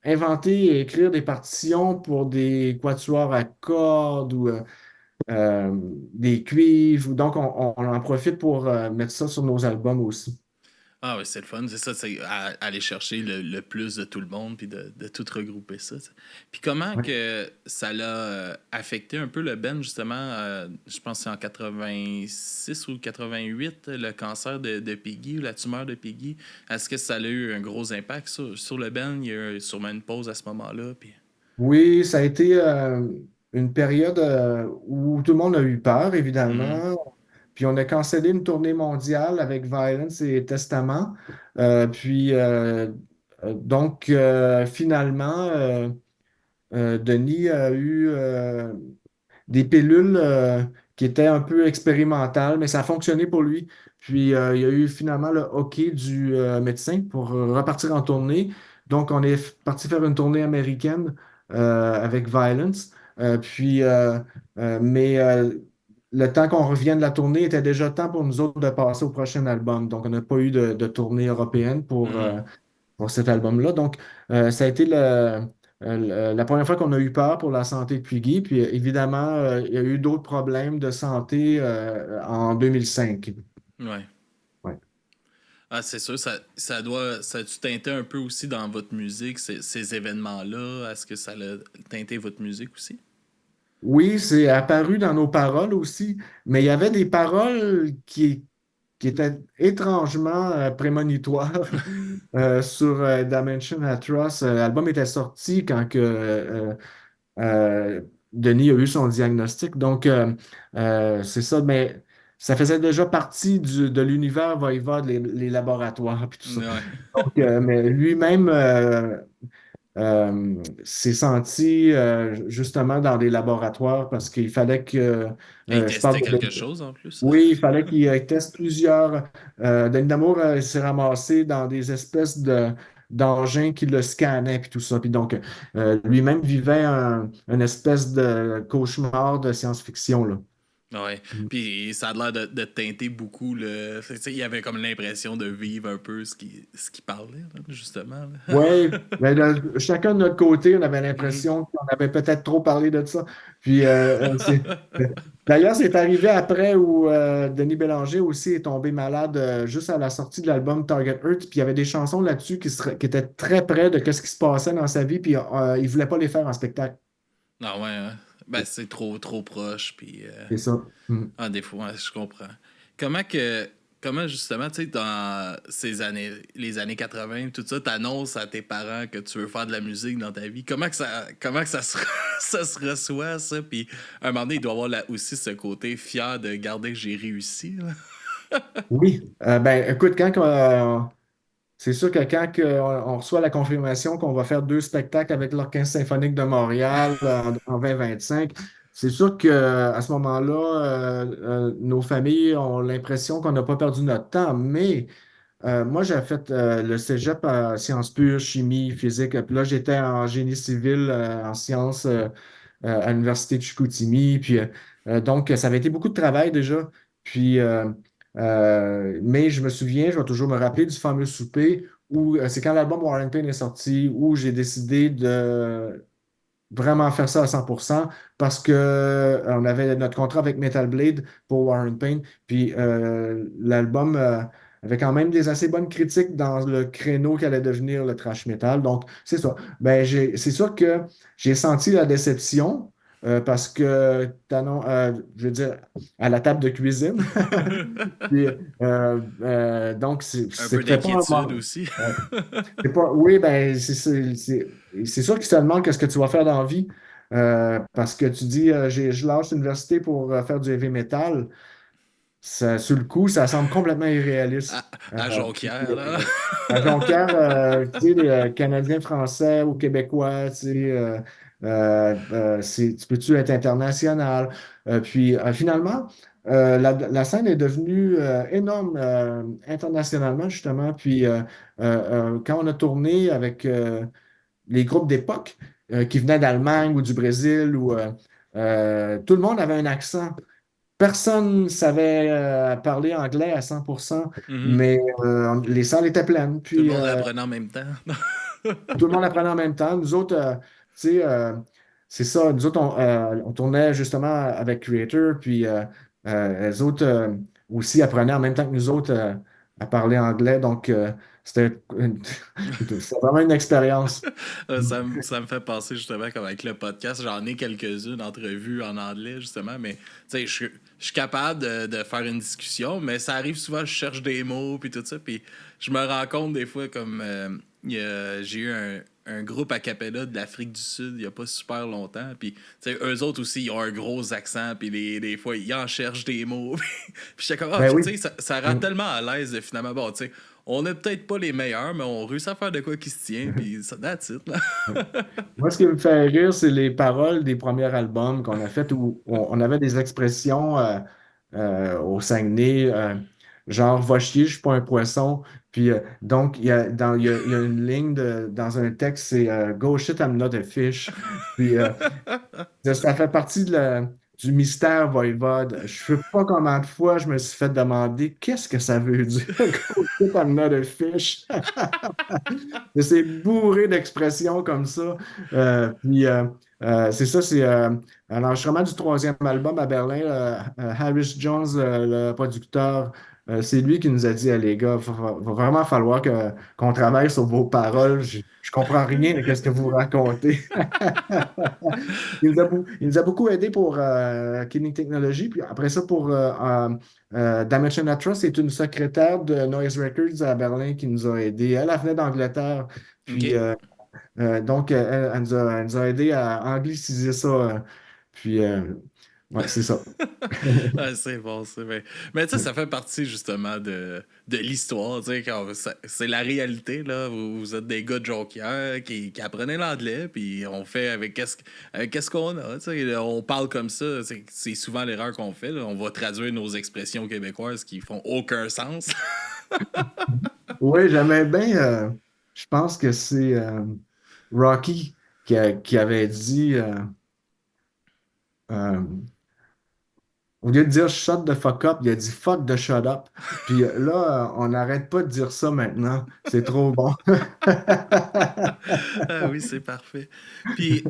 B: inventer et écrire des partitions pour des quatuors à cordes ou des cuivres. Donc, on en profite pour mettre ça sur nos albums aussi.
A: Ah oui, c'est le fun, c'est ça, c'est aller chercher le plus de tout le monde puis de tout regrouper ça, tu sais. Puis comment
B: Ouais.
A: que ça l'a affecté un peu le Ben justement, je pense que c'est en 86 ou 88, le cancer de Piggy ou la tumeur de Piggy. Est-ce que ça a eu un gros impact sur le Ben? Il y a eu sûrement une pause à ce moment-là, puis...
B: Oui, ça a été une période où tout le monde a eu peur,
A: Mhm.
B: évidemment. Puis on a cancellé une tournée mondiale avec Violence et Testament. Puis donc finalement, Denis a eu des pilules qui étaient un peu expérimentales, mais ça a fonctionné pour lui. Puis il y a eu finalement le OK du médecin pour repartir en tournée. Donc on est parti faire une tournée américaine avec Violence. Puis, mais le temps qu'on revienne de la tournée était déjà temps pour nous autres de passer au prochain album. Donc on n'a pas eu de tournée européenne
A: Mhm.
B: pour cet album-là. Donc, ça a été la première fois qu'on a eu peur pour la santé de Puiggy. Puis, évidemment, il y a eu d'autres problèmes de santé en 2005.
A: Ouais.
B: Ouais.
A: Ah, c'est sûr, ça a-tu teinté un peu aussi dans votre musique, ces événements-là? Est-ce que ça a teinté votre musique aussi?
B: Oui, c'est apparu dans nos paroles aussi, mais il y avait des paroles qui étaient étrangement prémonitoires sur Dimension Atroce. L'album était sorti quand Euh, Denis a eu son diagnostic. Donc, c'est ça, mais ça faisait déjà partie de l'univers Voivode, les laboratoires, puis tout ça.
A: Ouais.
B: Donc, mais lui-même s'est senti justement dans des laboratoires parce qu'il fallait que,
A: Et il
B: je parle
A: testait
B: de
A: quelque chose en plus.
B: oui, il fallait qu'il teste plusieurs. Denis Damour s'est ramassé dans des espèces d'engins qui le scannaient puis tout ça. Puis donc, lui-même vivait une espèce de cauchemar de science-fiction, là.
A: Ouais. Puis ça a l'air de teinter beaucoup le. Tu sais, il y avait comme l'impression de vivre un peu ce qu'il parlait, là, justement, là.
B: Oui, mais chacun de notre côté, on avait
A: Mhm.
B: l'impression qu'on avait peut-être trop parlé de ça. Puis, d'ailleurs, c'est arrivé après où Denis Bélanger aussi est tombé malade juste à la sortie de l'album Target Earth. Puis, il y avait des chansons là-dessus qui étaient très près de ce qui se passait dans sa vie. Puis, il ne voulait pas les faire en spectacle.
A: Ah ouais, hein. Ben c'est trop proche, puis...
B: C'est ça. Mm.
A: Ah, des fois, ouais, je comprends. Comment que... Comment justement, tu sais, dans les années 80, tout ça, t'annonces à tes parents que tu veux faire de la musique dans ta vie. Comment que ça se, ça se reçoit, ça? Puis, à un moment donné, il doit y avoir aussi ce côté fier de garder que j'ai réussi, là.
B: Oui. Ben, écoute, c'est sûr que quand on reçoit la confirmation qu'on va faire deux spectacles avec l'Orchestre symphonique de Montréal en 2025, c'est sûr qu'à ce moment-là, nos familles ont l'impression qu'on n'a pas perdu notre temps. Mais moi, j'ai fait le cégep à sciences pures, chimie, physique. Puis là, j'étais en génie civil, en sciences à l'Université de Chicoutimi. Puis donc, ça avait été beaucoup de travail déjà. Puis Mais je me souviens, je vais toujours me rappeler du fameux souper où c'est quand l'album War and Pain est sorti, où j'ai décidé de vraiment faire ça à 100% parce que on avait notre contrat avec Metal Blade pour Warren Payne. Puis l'album avait quand même des assez bonnes critiques dans le créneau qu'allait devenir le thrash metal. Donc, c'est ça. Ben, c'est sûr que j'ai senti la déception parce que, je veux dire, à la table de cuisine. Puis, donc,
A: Un peu
B: c'était pas un
A: d'inquiétude
B: moment.
A: aussi.
B: Oui, ben, c'est sûr qu'ils te demandent qu'est-ce que tu vas faire dans la vie. Parce que tu dis, je lâche l'université pour faire du heavy metal. Sur le coup, ça semble complètement
A: À,
B: irréaliste.
A: à
B: Puis,
A: Jonquière, là.
B: à Jonquière, tu sais, les Canadiens français ou Québécois, tu sais, tu peux-tu être international? Puis finalement, la scène est devenue énorme internationalement, justement. Puis quand on a tourné avec les groupes d'époque qui venaient d'Allemagne ou du Brésil, tout le monde avait un accent. Personne ne savait parler anglais à 100%,
A: Mhm.
B: mais les salles étaient pleines.
A: Tout le
B: Puis
A: monde apprenait en même temps.
B: tout le monde apprenait en même temps. Nous autres, tu sais, c'est ça. Nous autres, on tournait justement avec Creator, puis les autres aussi apprenaient en même temps que nous autres à parler anglais. Donc, c'était c'était vraiment une expérience.
A: Ça me fait penser justement comme avec le podcast, j'en ai quelques-unes d'entrevues en anglais justement, mais tu sais, je suis capable de faire une discussion, mais ça arrive souvent, je cherche des mots puis tout ça, puis je me rends compte des fois comme j'ai eu un groupe a cappella de l'Afrique du Sud il y a pas super longtemps, puis tu sais, eux autres aussi, ils ont un gros accent, puis des fois, ils en cherchent des mots, puis j'étais comme, ah,
B: Ben
A: puis
B: oui.
A: tu sais, ça rend tellement à l'aise de finalement, bon, tu sais, on n'est peut-être pas les meilleurs, mais on réussit à faire de quoi qui se tient, puis ça, that's it, là.
B: Moi, ce qui me fait rire, c'est les paroles des premiers albums qu'on a fait où on avait des expressions au Saguenay, genre va chier, je suis pas un poisson. Puis donc, il y a une ligne dans un texte, c'est go shit, I'm not a fish. Puis ça fait partie du mystère Voivode. Je ne sais pas combien de fois je me suis fait demander qu'est-ce que ça veut dire, go shit, I'm not a fish. Mais c'est bourré d'expressions comme ça. Puis c'est ça, c'est à l'enregistrement du troisième album à Berlin, Harris Jones, le producteur, c'est lui qui nous a dit, Eh, les gars, va vraiment falloir qu'on travaille sur vos paroles. Je comprends rien de ce que vous racontez. Il nous a beaucoup aidé pour Killing Technology. Puis après ça, pour Dimension Atra, c'est une secrétaire de Noise Records à Berlin qui nous a aidés. Elle venait d'Angleterre. Puis
A: OK.
B: donc, elle nous a aidé à angliciser ça. Puis, ouais, c'est ça.
A: Ah, c'est bon, c'est bien. Mais tu sais, ça fait partie justement de l'histoire, tu sais, c'est la réalité, là. Vous êtes des gars de Jonquière qui apprenaient l'anglais, puis on fait avec qu'est-ce qu'on a, tu sais. On parle comme ça, c'est souvent l'erreur qu'on fait, là. On va traduire nos expressions québécoises qui font aucun sens.
B: Oui, j'aimais bien. Je pense que c'est Rocky qui avait dit. Euh, Au lieu de dire shut the fuck up, il a dit fuck the shut up. Puis là, on n'arrête pas de dire ça maintenant. C'est trop bon.
A: Ah oui, c'est parfait. Puis,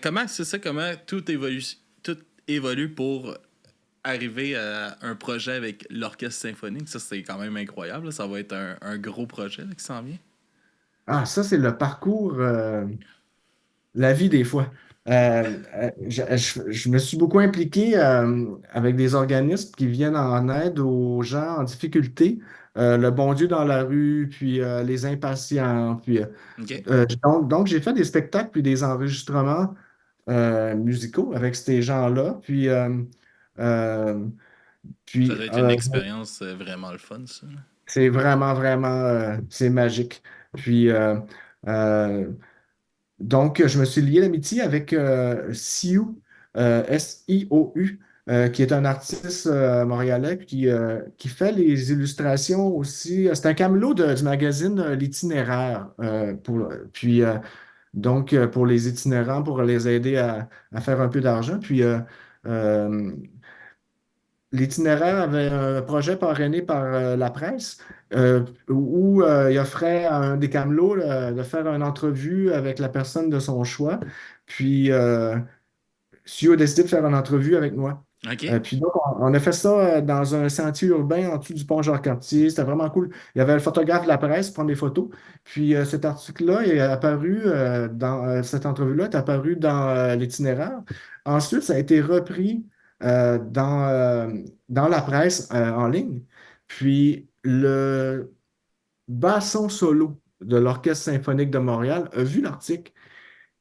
A: comment, c'est ça, comment tout évolue pour arriver à un projet avec l'orchestre symphonique? Ça, c'est quand même incroyable, là. Ça va être un gros projet là, qui s'en vient.
B: Ah, ça, c'est le parcours, la vie des fois. Je me suis beaucoup impliqué avec des organismes qui viennent en aide aux gens en difficulté. Le Bon Dieu dans la rue, puis les impatients. Puis,
A: OK.
B: donc, j'ai fait des spectacles puis des enregistrements musicaux avec ces gens-là. Euh,
A: Ça
B: puis
A: doit être une expérience vraiment le fun, ça.
B: c'est vraiment, vraiment, c'est magique. Puis, euh, donc, je me suis lié d'amitié avec Siou, Siou, qui est un artiste montréalais qui fait les illustrations aussi. C'est un camelot du magazine L'Itinéraire. Pour les itinérants, pour les aider à faire un peu d'argent. Puis, euh, l'itinéraire avait un projet parrainé par la presse où il offrait à un des camelots de faire une entrevue avec la personne de son choix. Puis, Sio a décidé de faire une entrevue avec moi.
A: OK.
B: Puis donc, on a fait ça dans un sentier urbain en dessous du pont Jacques-Cartier. C'était vraiment cool. Il y avait le photographe de la presse pour prendre des photos. Puis cet article-là est apparu cette entrevue-là est apparue dans l'itinéraire. Ensuite, ça a été repris dans la presse en ligne. Puis le basson solo de l'Orchestre symphonique de Montréal a vu l'article.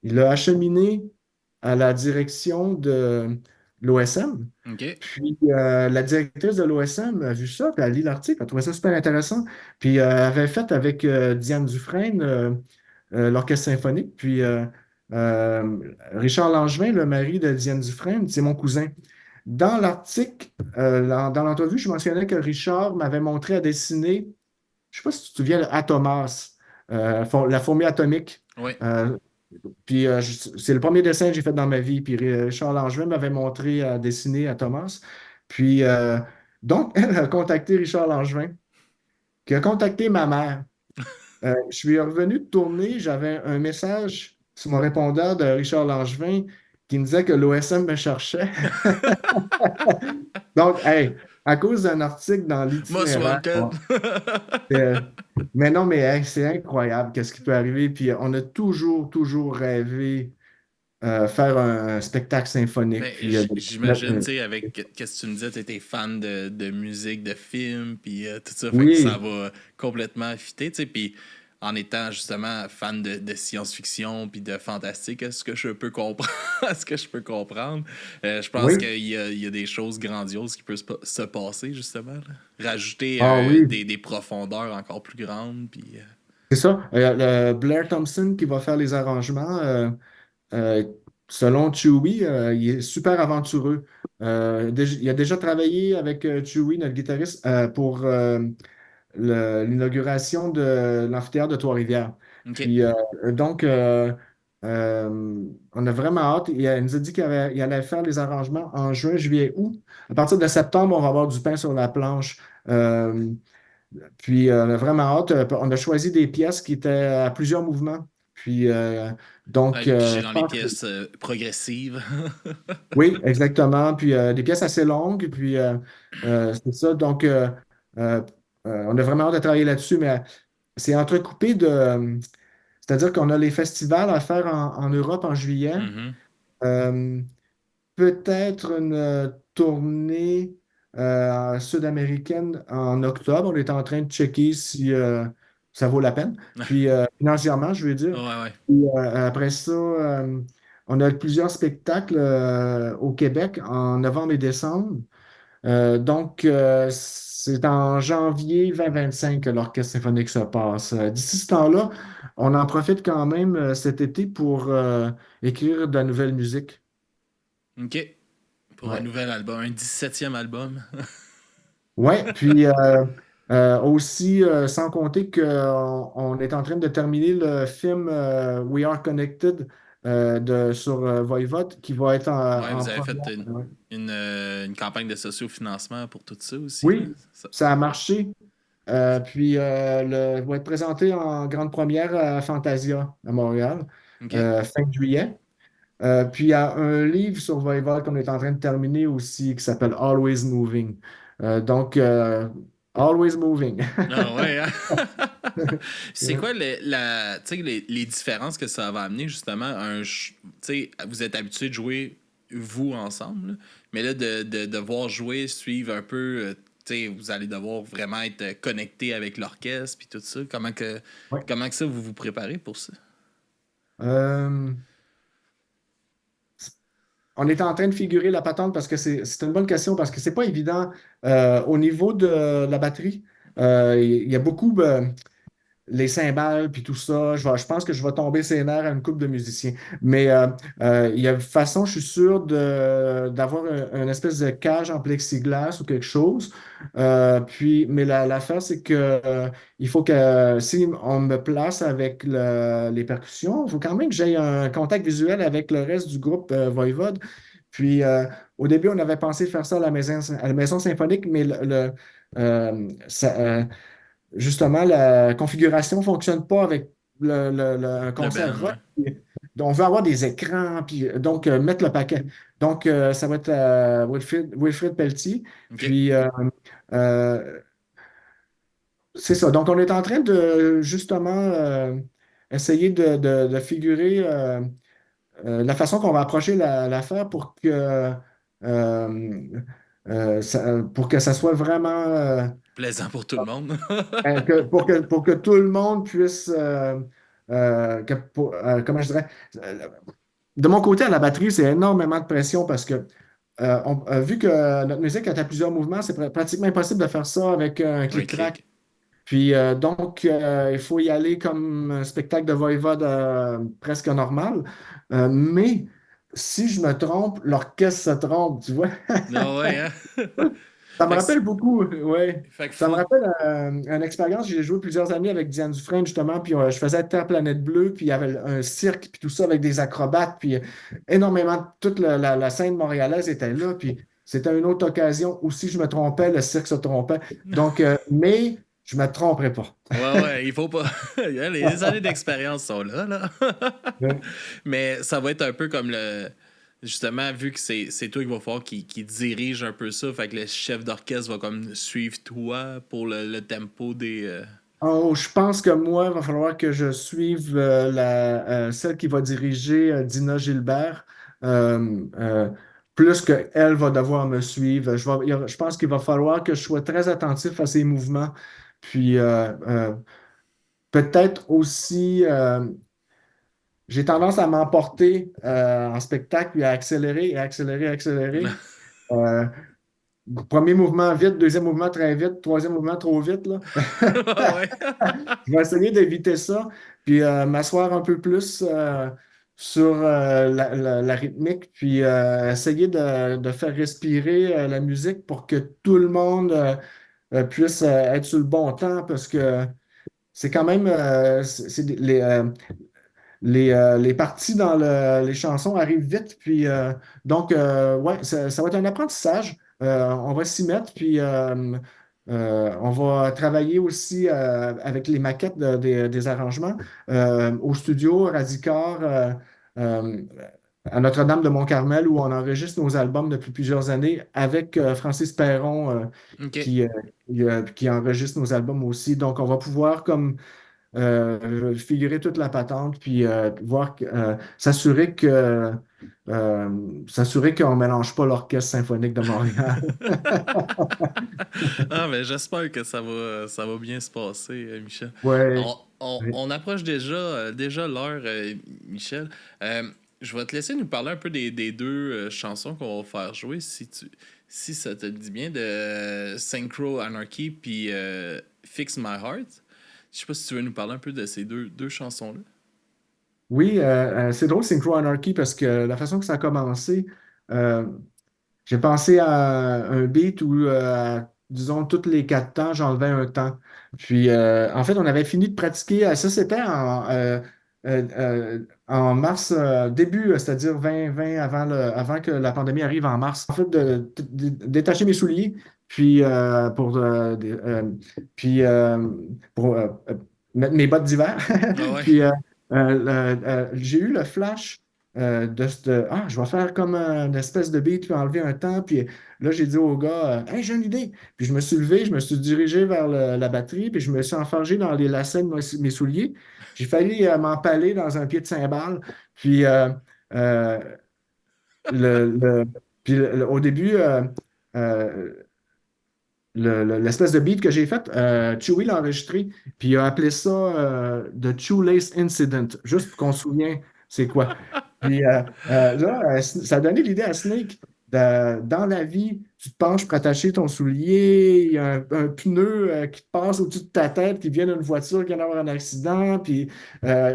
B: Il l'a acheminé à la direction de l'OSM.
A: OK.
B: Puis la directrice de l'OSM a vu ça, puis elle a lu l'article, elle a trouvé ça super intéressant. Puis elle avait fait avec Diane Dufresne l'orchestre symphonique. Puis euh, Richard Langevin, le mari de Diane Dufresne, c'est mon cousin. Dans l'article, dans l'entrevue, je mentionnais que Richard m'avait montré à dessiner, je ne sais pas si tu te souviens, le Atomas, la fourmi atomique.
A: Oui.
B: Euh, puis c'est le premier dessin que j'ai fait dans ma vie. Puis Richard Langevin m'avait montré à dessiner à Thomas. Puis donc, elle a contacté Richard Langevin, qui a contacté ma mère. Je suis revenu de tourner, j'avais un message sur mon répondeur de Richard Langevin qui me disait que l'OSM me cherchait. Donc, hey, à cause d'un article dans
A: Most
B: l'itinéraire,
A: welcome.
B: euh, mais non, mais hey, c'est incroyable qu'est-ce qui peut arriver. Puis on a toujours, toujours rêvé faire un spectacle symphonique,
A: Mais
B: puis
A: j'imagine, tu sais, avec qu'est-ce que tu me disais, tu étais fan de musique, de films, puis tout ça, fait que ça
B: oui,
A: va complètement fitter, tu sais, puis en étant justement fan de science-fiction puis de fantastique, est-ce que je peux comprendre, est-ce que je peux comprendre, je pense
B: oui,
A: qu'il y a des choses grandioses qui peuvent se passer, justement, là. Rajouter
B: ah oui,
A: des profondeurs encore plus grandes, puis...
B: c'est ça. Blair Thompson qui va faire les arrangements, euh, selon Chewie, il est super aventureux. Il a déjà travaillé avec Chewie, notre guitariste, pour l'inauguration de l'amphithéâtre de Trois-Rivières.
A: OK.
B: Puis donc, on a vraiment hâte. Il nous a dit il allait faire les arrangements en juin, juillet, août. À partir de septembre, on va avoir du pain sur la planche. Puis on a vraiment hâte. On a choisi des pièces qui étaient à plusieurs mouvements. Puis donc,
A: Piger
B: je
A: dans les
B: pense que
A: pièces progressives.
B: oui, exactement. Puis des pièces assez longues. Puis c'est ça. Donc, euh, on a vraiment hâte de travailler là-dessus, mais c'est entrecoupé de. C'est-à-dire qu'on a les festivals à faire en Europe en juillet.
A: Mhm.
B: Euh, Peut-être une tournée sud-américaine en octobre. On est en train de checker si ça vaut la peine. Puis financièrement, je veux dire.
A: Ouais, ouais.
B: Puis, après ça, on a plusieurs spectacles au Québec en novembre et décembre. Donc, c'est en janvier 2025 que l'Orchestre symphonique se passe. D'ici ce temps-là, on en profite quand même cet été pour écrire de la nouvelle musique.
A: OK. Pour un
B: Ouais.
A: nouvel album, un 17e album.
B: Ouais, puis aussi, sans compter qu'on on est en train de terminer le film We Are Connected sur Voivode qui va être
A: Ouais,
B: en
A: vous avez fait
B: première. Ouais.
A: une campagne de sociofinancement pour tout ça aussi, là.
B: Oui, ça a marché. Puis, va être présenté en grande première à Fantasia à Montréal,
A: OK.
B: fin juillet. Puis, il y a un livre sur Voivode qu'on est en train de terminer aussi qui s'appelle Always Moving. Donc, Always Moving.
A: Ah ouais, hein? C'est quoi tu sais, les différences que ça va amener justement à tu sais, vous êtes habitué de jouer vous ensemble, là, mais là de devoir jouer, suivre un peu, tu sais, vous allez devoir vraiment être connecté avec l'orchestre puis tout ça.
B: Ouais.
A: Comment que ça vous vous préparez pour ça?
B: Euh, on est en train de figurer la patente parce que c'est une bonne question parce que c'est pas évident. Au niveau de la batterie, il y a beaucoup. Les cymbales puis tout ça, je pense que je vais tomber ses nerfs à une couple de musiciens. Mais il y a une façon, je suis sûr, d'avoir une espèce de cage en plexiglas ou quelque chose. Puis, mais l'affaire, c'est que il faut que si on me place avec les percussions, il faut quand même que j'aie un contact visuel avec le reste du groupe Voivode. Puis au début, on avait pensé faire ça à la maison symphonique, mais justement, la configuration ne fonctionne pas avec un
A: Le
B: concert
A: band,
B: rock.
A: ouais.
B: On veut avoir des écrans, puis donc mettre le paquet. Donc, ça va être Wilfrid Pelletier.
A: OK.
B: Puis, euh, c'est ça. Donc, on est en train de justement essayer de figurer la façon qu'on va approcher l'affaire pour que ça soit vraiment
A: Plaisant pour tout le monde.
B: pour que tout le monde puisse comment je dirais de mon côté à la batterie, c'est énormément de pression parce que vu que notre musique a plusieurs mouvements, c'est pratiquement impossible de faire ça avec un
A: Un
B: clic-clac.
A: clic.
B: Puis donc, il faut y aller comme un spectacle de Voivode presque normal. Mais si je me trompe, l'orchestre se trompe, tu vois.
A: Ah ouais, hein?
B: Ça me
A: Fait que,
B: rappelle beaucoup, ouais.
A: fait que
B: Ça me
A: faut.
B: rappelle une expérience. J'ai joué plusieurs années avec Diane Dufresne, justement, puis je faisais Terre Planète Bleue, puis il y avait un cirque, puis tout ça avec des acrobates, puis énormément, toute la scène montréalaise était là, puis c'était une autre occasion où si je me trompais, le cirque se trompait. Donc, mais je me tromperais pas.
A: Ouais, ouais, il faut pas. Les années d'expérience sont là, là.
B: Ouais.
A: Mais ça va être un peu comme le. Justement, vu que c'est toi qui va falloir qui dirige un peu ça, fait que le chef d'orchestre va comme suivre toi pour le tempo des.
B: Oh, je pense que moi, il va falloir que je suive celle qui va diriger Dina Gilbert, plus qu'elle va devoir me suivre. Je pense qu'il va falloir que je sois très attentif à ses mouvements. Puis peut-être aussi, j'ai tendance à m'emporter en spectacle, puis à accélérer, et accélérer, accélérer. Euh, Premier mouvement vite, deuxième mouvement très vite, troisième mouvement trop vite, là.
A: Ouais.
B: Je vais essayer d'éviter ça, puis m'asseoir un peu plus sur la rythmique, puis essayer de faire respirer la musique pour que tout le monde puisse être sur le bon temps, parce que c'est quand même les parties dans les chansons arrivent vite, puis donc ouais, ça va être un apprentissage. On va s'y mettre, puis on va travailler aussi avec les maquettes des arrangements au studio Radicor euh, à Notre-Dame de Mont-Carmel où on enregistre nos albums depuis plusieurs années avec Francis Perron
A: OK.
B: qui, qui enregistre nos albums aussi. Donc, on va pouvoir comme figurer toute la patente, puis s'assurer qu'on ne mélange pas l'Orchestre symphonique de Montréal.
A: Ah, mais j'espère que ça va bien se passer, Michel.
B: Ouais. Ouais.
A: On approche déjà l'heure, Michel. Euh, je vais te laisser nous parler un peu des deux chansons qu'on va faire jouer, si ça te dit bien, de Synchro Anarchy puis Fix My Heart. Je sais pas si tu veux nous parler un peu de ces deux chansons-là.
B: Oui, c'est drôle, Synchro Anarchy, parce que la façon que ça a commencé, euh, j'ai pensé à un beat où, disons, tous les 4 temps, j'enlevais un temps. Puis, en fait, on avait fini de pratiquer. Ça, c'était en mars, début, c'est-à-dire 2020, avant que la pandémie arrive en mars. En fait, détacher mes souliers, puis, puis, pour mettre mes bottes d'hiver.
A: Ah ouais.
B: Puis, j'ai eu le flash ah, je vais faire comme une espèce de beat, puis enlever un temps. Puis là, j'ai dit au gars, hey, j'ai une idée. Puis je me suis levé, je me suis dirigé vers la batterie, puis je me suis enfargé dans les lacets de mes souliers. J'ai failli m'empaler dans un pied de cymbale. Puis, euh, le- puis au début, euh, l'espèce de beat que j'ai fait, Chewy l'a enregistré, puis il a appelé ça The Shoelace Incident, juste pour qu'on se souvienne c'est quoi. Puis là, ça a donné l'idée à Snake. Dans la vie, tu te penches pour attacher ton soulier, il y a un pneu qui te passe au-dessus de ta tête, qui vient d'une voiture qui vient d'avoir un accident, puis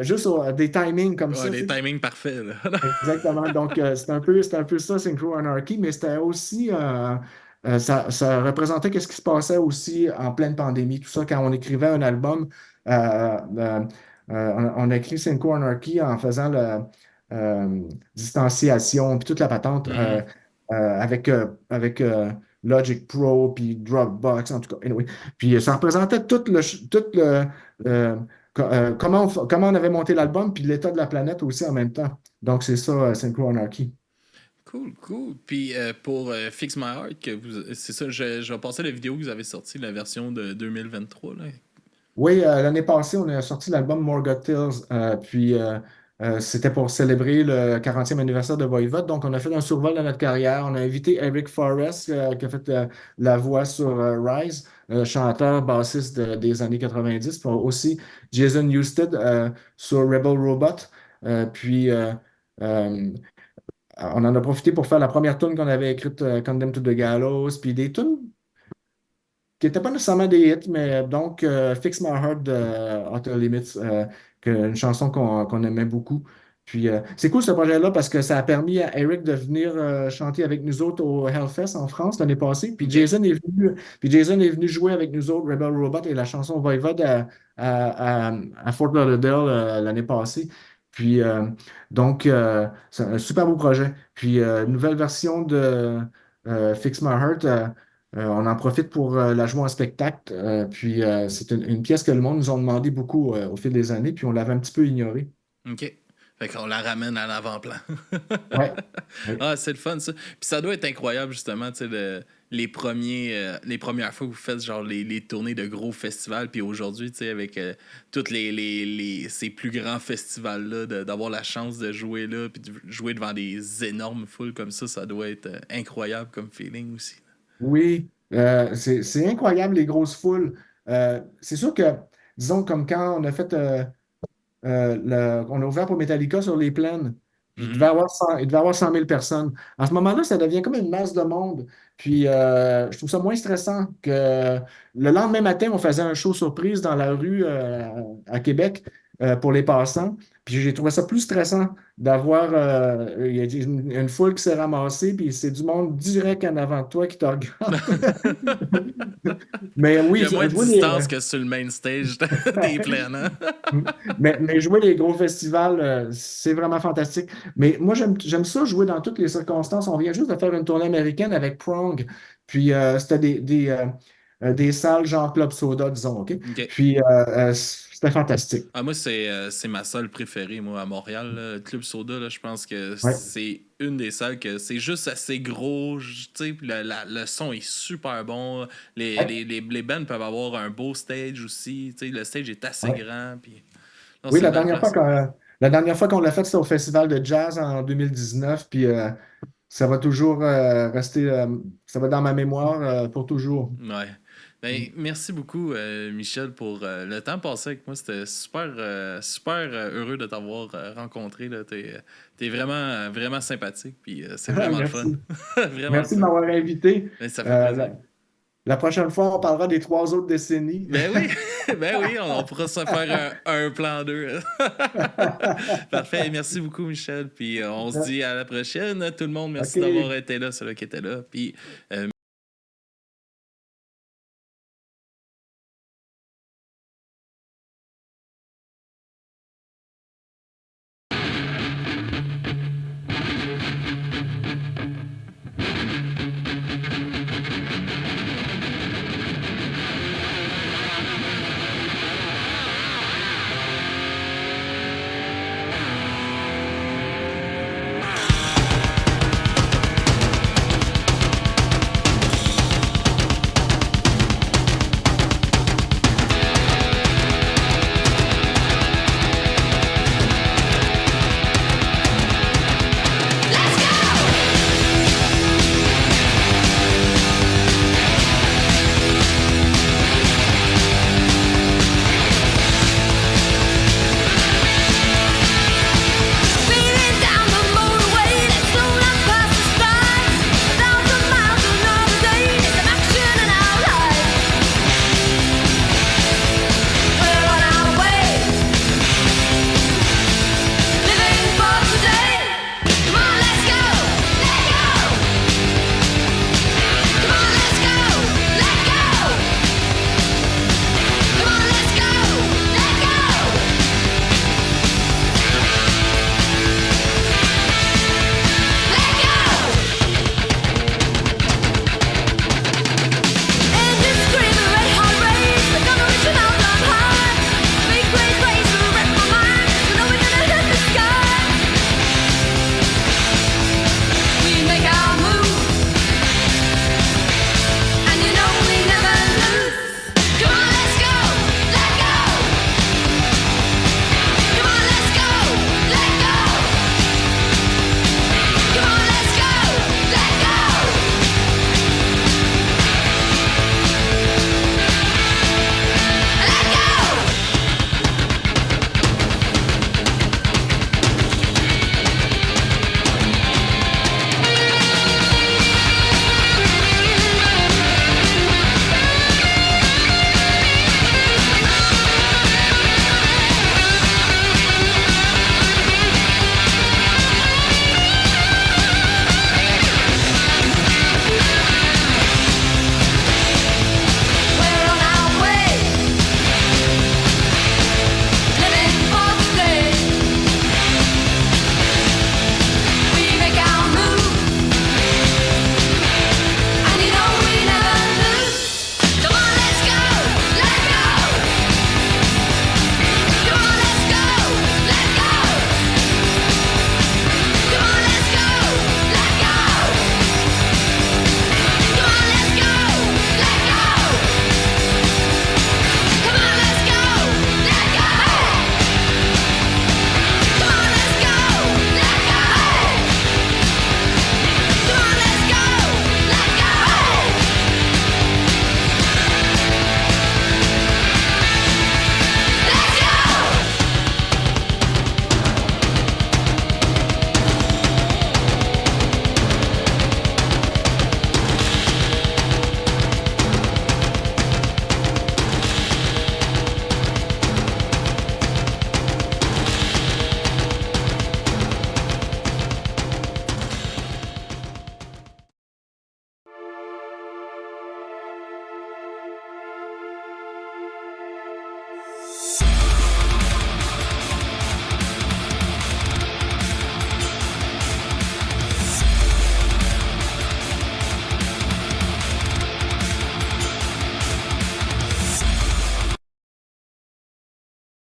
B: juste des timings comme
A: Ouais,
B: ça,
A: les
B: tu sais.
A: timings parfaits, là.
B: Exactement. Donc, c'est un peu ça, Synchro Anarchy, mais c'était aussi, ça représentait qu'est-ce qui se passait aussi en pleine pandémie. Tout ça, quand on écrivait un album, on a écrit Synchro Anarchy en faisant distanciation, puis toute la patente
A: Mhm.
B: avec Logic Pro, puis Dropbox, en tout cas. Anyway. Puis ça représentait euh, comment on avait monté l'album, puis l'état de la planète aussi en même temps. Donc c'est ça, Synchro Anarchy.
A: Cool, cool. Puis pour Fix My Heart, c'est ça, je vais passer la vidéo que vous avez sortie, la version de 2023. Là.
B: Oui, l'année passée, on a sorti l'album More God Tales, puis c'était pour célébrer le 40e anniversaire de Voivod. Donc, on a fait un survol de notre carrière. On a invité Eric Forrest, qui a fait la voix sur Rise, chanteur, bassiste des années 90, puis aussi Jason Newsted sur Rebel Robot. Puis, on en a profité pour faire la première tune qu'on avait écrite, Condemned to the Gallows, puis des tunes qui n'étaient pas nécessairement des hits, mais donc Fix My Heart de Outer Limits, une chanson qu'on aimait beaucoup. Puis c'est cool ce projet-là parce que ça a permis à Eric de venir chanter avec nous autres au Hellfest en France l'année passée.
A: OK.
B: Puis Jason est venu jouer avec nous autres Rebel Robot et la chanson Voivode à Fort Lauderdale l'année passée. Puis c'est un super beau projet. Puis nouvelle version de Fix My Heart. On en profite pour la jouer en spectacle. Puis c'est une pièce que le monde nous a demandé beaucoup au fil des années, puis on l'avait un petit peu ignorée.
A: OK. Fait qu'on la ramène à l'avant-plan.
B: Ouais. Oui.
A: Ah, c'est le fun, ça. Puis ça doit être incroyable, justement, tu sais, les premières fois que vous faites, genre, les tournées de gros festivals, puis aujourd'hui, tu sais, avec tous ces plus grands festivals-là, d'avoir la chance de jouer là, puis de jouer devant des énormes foules comme ça doit être incroyable comme feeling aussi.
B: Oui, c'est incroyable les grosses foules. C'est sûr que, disons, comme quand on a fait on a ouvert pour Metallica sur les plaines. Puis
A: Mhm.
B: il devait avoir 100 000 personnes. À ce moment-là, ça devient comme une masse de monde. Puis je trouve ça moins stressant que le lendemain matin, on faisait un show surprise dans la rue à Québec pour les passants. Puis j'ai trouvé ça plus stressant d'avoir il y a une foule qui s'est ramassée, puis c'est du monde direct en avant de toi qui te regarde. Mais
A: Il y
B: oui,
A: a moins de
B: jouer les,
A: distance que sur le main stage des plaines, hein?
B: mais jouer les gros festivals, c'est vraiment fantastique. Mais moi, j'aime ça jouer dans toutes les circonstances. On vient juste de faire une tournée américaine avec Prong. Puis c'était des salles genre Club Soda, disons, OK?
A: OK.
B: Puis c'était fantastique.
A: Ah, moi, c'est ma salle préférée, moi, à Montréal. Là. Le Club Soda, là, je pense que
B: Ouais.
A: c'est une des salles que c'est juste assez gros. Tu sais, puis le son est super bon. Les bands peuvent avoir un beau stage aussi. Tu sais, le stage est assez
B: Ouais.
A: grand. Puis... Non,
B: Oui,
A: c'est une belle place.
B: la dernière fois qu'on l'a fait, c'était au Festival de Jazz en 2019. Puis ça va toujours rester, ça va dans ma mémoire pour toujours.
A: Ouais. Ben, merci beaucoup, Michel, pour le temps passé avec moi. C'était super heureux de t'avoir rencontré. Là. T'es vraiment, vraiment sympathique. Puis c'est vraiment le fun.
B: Merci.
A: Vraiment le
B: Merci de
A: fun.
B: m'avoir invité.
A: Ben, ça fait
B: Euh,
A: plaisir.
B: la, la prochaine fois, on parlera des 3 autres décennies.
A: Ben oui, ben oui, on pourra se faire un plan 2. Parfait, merci beaucoup, Michel. Puis on se dit à la prochaine. Tout le monde, merci
B: OK.
A: d'avoir été là, ceux qui étaient là. Puis